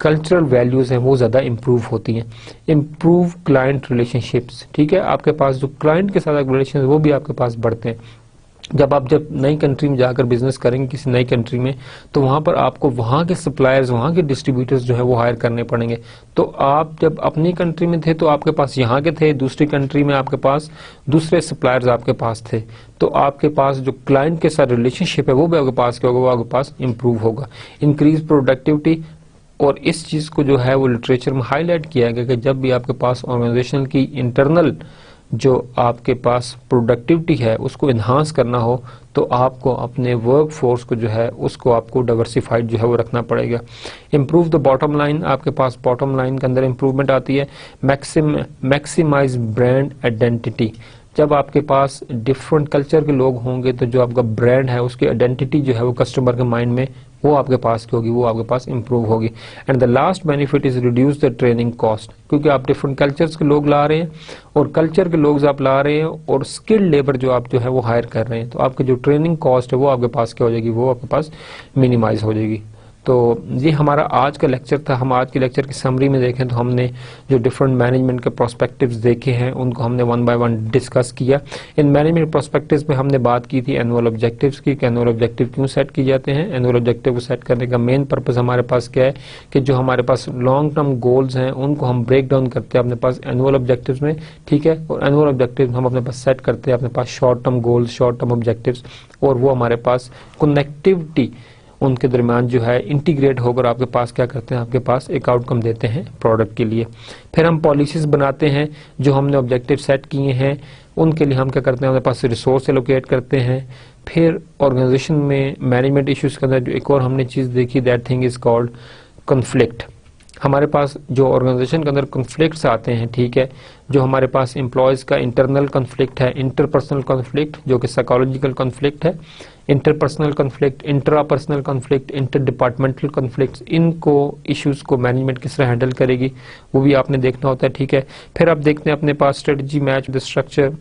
S1: कल्चरल वैल्यूज हैं वो ज़्यादा इम्प्रूव होती हैं। इम्प्रूव क्लाइंट रिलेशनशिप्स, ठीक है, आपके पास जो क्लाइंट के साथ रिलेशन वो भी आपके पास बढ़ते हैं। जब नई कंट्री में जाकर बिजनेस करेंगे किसी नई कंट्री में, तो वहां पर आपको वहां के सप्लायर्स, वहां के डिस्ट्रीब्यूटर्स जो है वो हायर करने पड़ेंगे। तो आप जब अपनी कंट्री में थे तो आपके पास यहाँ के थे, दूसरी कंट्री में आपके पास दूसरे सप्लायर्स आपके पास थे, तो आपके पास जो क्लाइंट के साथ रिलेशनशिप है वो भी आपके पास क्या होगा, वो आपके पास इंप्रूव होगा। इंक्रीज प्रोडक्टिविटी, और इस चीज को जो है वो लिटरेचर में हाईलाइट किया गया कि जब भी आपके पास ऑर्गेनाइजेशन की इंटरनल जो आपके पास प्रोडक्टिविटी है उसको इन्हांस करना हो तो आपको अपने वर्क फोर्स को जो है उसको आपको डाइवर्सिफाइड जो है वो रखना पड़ेगा। इम्प्रूव द बॉटम लाइन, आपके पास बॉटम लाइन के अंदर इम्प्रूवमेंट आती है। मैक्सिमाइज ब्रांड आइडेंटिटी, जब आपके पास डिफरेंट कल्चर के लोग होंगे तो जो आपका ब्रांड है उसकी आइडेंटिटी जो है वो कस्टमर के माइंड में वो आपके पास की होगी, वो आपके पास इंप्रूव होगी। And the last benefit is reduce the training cost, क्योंकि आप डिफरेंट कल्चर्स के लोग ला रहे हैं और कल्चर के लोग आप ला रहे हैं और स्किल्ड लेबर जो आप जो है वो हायर कर रहे हैं, तो आपकी जो ट्रेनिंग कॉस्ट है वो आपके पास क्या हो जाएगी, वो आपके पास मिनिमाइज हो जाएगी। तो ये हमारा आज का लेक्चर था। हम आज के लेक्चर की समरी में देखें तो हमने जो डिफरेंट मैनेजमेंट के प्रोस्पेक्टिव्स देखे हैं उनको हमने वन बाय वन डिस्कस किया। इन मैनेजमेंट प्रोस्पेक्टिव्स में हमने बात की थी एनुअल ऑब्जेक्टिव्स की, कि एनुअल ऑब्जेक्टिव क्यों सेट किए जाते हैं। एनुअल ऑब्जेक्टिव को सेट करने का मेन पर्पस हमारे पास क्या है कि जो हमारे पास लॉन्ग टर्म गोल्स हैं उनको हम ब्रेक डाउन करते हैं अपने पास एनुअल ऑब्जेक्टिव्स में, ठीक है। और एनुअल ऑब्जेक्टिव हम अपने पास सेट करते हैं अपने पास short term goals, short term objectives, और वो हमारे पास कनेक्टिविटी उनके दरमियान जो है इंटीग्रेट होकर आपके पास क्या करते हैं, आपके पास एक आउटकम देते हैं प्रोडक्ट के लिए। फिर हम पॉलिसीज बनाते हैं, जो हमने ऑब्जेक्टिव सेट किए हैं उनके लिए हम क्या करते हैं, हमारे पास रिसोर्स एलोकेट करते हैं। फिर ऑर्गेनाइजेशन में मैनेजमेंट इश्यूज के अंदर जो एक और हमने चीज देखी, that thing is called conflict. हमारे पास जो ऑर्गेनाइजेशन के अंदर कॉन्फ्लिक्ट्स आते हैं, ठीक है, जो हमारे पास एम्प्लॉयज का इंटरनल कॉन्फ्लिक्ट है, इंटरपर्सनल कॉन्फ्लिक्ट जो कि साइकोलॉजिकल कॉन्फ्लिक्ट है, interpersonal conflict, intrapersonal conflict, inter departmental conflict, इनको इश्यूज को मैनेजमेंट किस तरह हैंडल करेगी वो भी आपने देखना होता है, ठीक है। फिर आप देखते हैं अपने पास स्ट्रेटजी मैच द स्ट्रक्चर,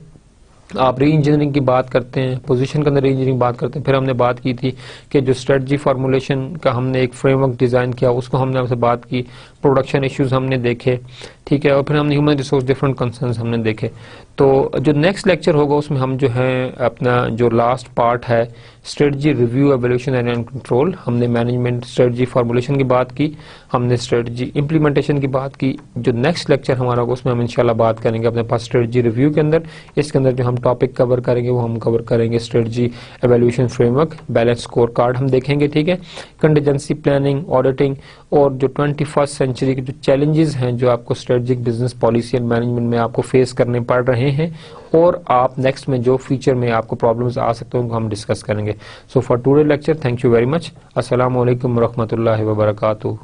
S1: आप री इंजीनियरिंग की बात करते हैं, पोजीशन के अंदर री इंजीनियरिंग बात करते हैं। फिर हमने बात की थी कि जो स्ट्रेटजी फार्मूलेशन का हमने एक फ्रेमवर्क डिजाइन किया उसको हमने आपसे बात की, प्रोडक्शन इश्यूज हमने देखे, ठीक है। और फिर हमने ह्यूमन रिसोर्स डिफरेंट कंसर्न्स हमने देखे। तो जो नेक्स्ट लेक्चर होगा उसमें हम जो है अपना जो लास्ट पार्ट है strategy review evolution and control, हमने मैनेजमेंट स्ट्रेटजी फार्मूलेशन की बात की, हमने स्ट्रेटजी इंप्लीमेंटेशन की बात की। जो नेक्स्ट लेक्चर हमारा होगा उसमें हम इंशाल्लाह बात करेंगे अपने पास स्ट्रेटजी रिव्यू के अंदर। इसके अंदर जो हम टॉपिक कवर करेंगे वो हम कवर करेंगे strategy evolution framework, balance score card हम देखेंगे, ठीक है, कंटीजेंसी प्लानिंग, ऑडिटिंग, और जो 21st सेंचुरी के जो चैलेंजेस हैं जो आपको strategic business policy and management में आपको फेस करने पड़ रहे हैं, और आप नेक्स्ट में जो फ्यूचर में आपको प्रॉब्लम्स आ सकते हैं उनको हम डिस्कस करेंगे। So for today lecture, thank you very much. अस्सलाम वालेकुम रहमतुल्लाहि व बरकातुहू।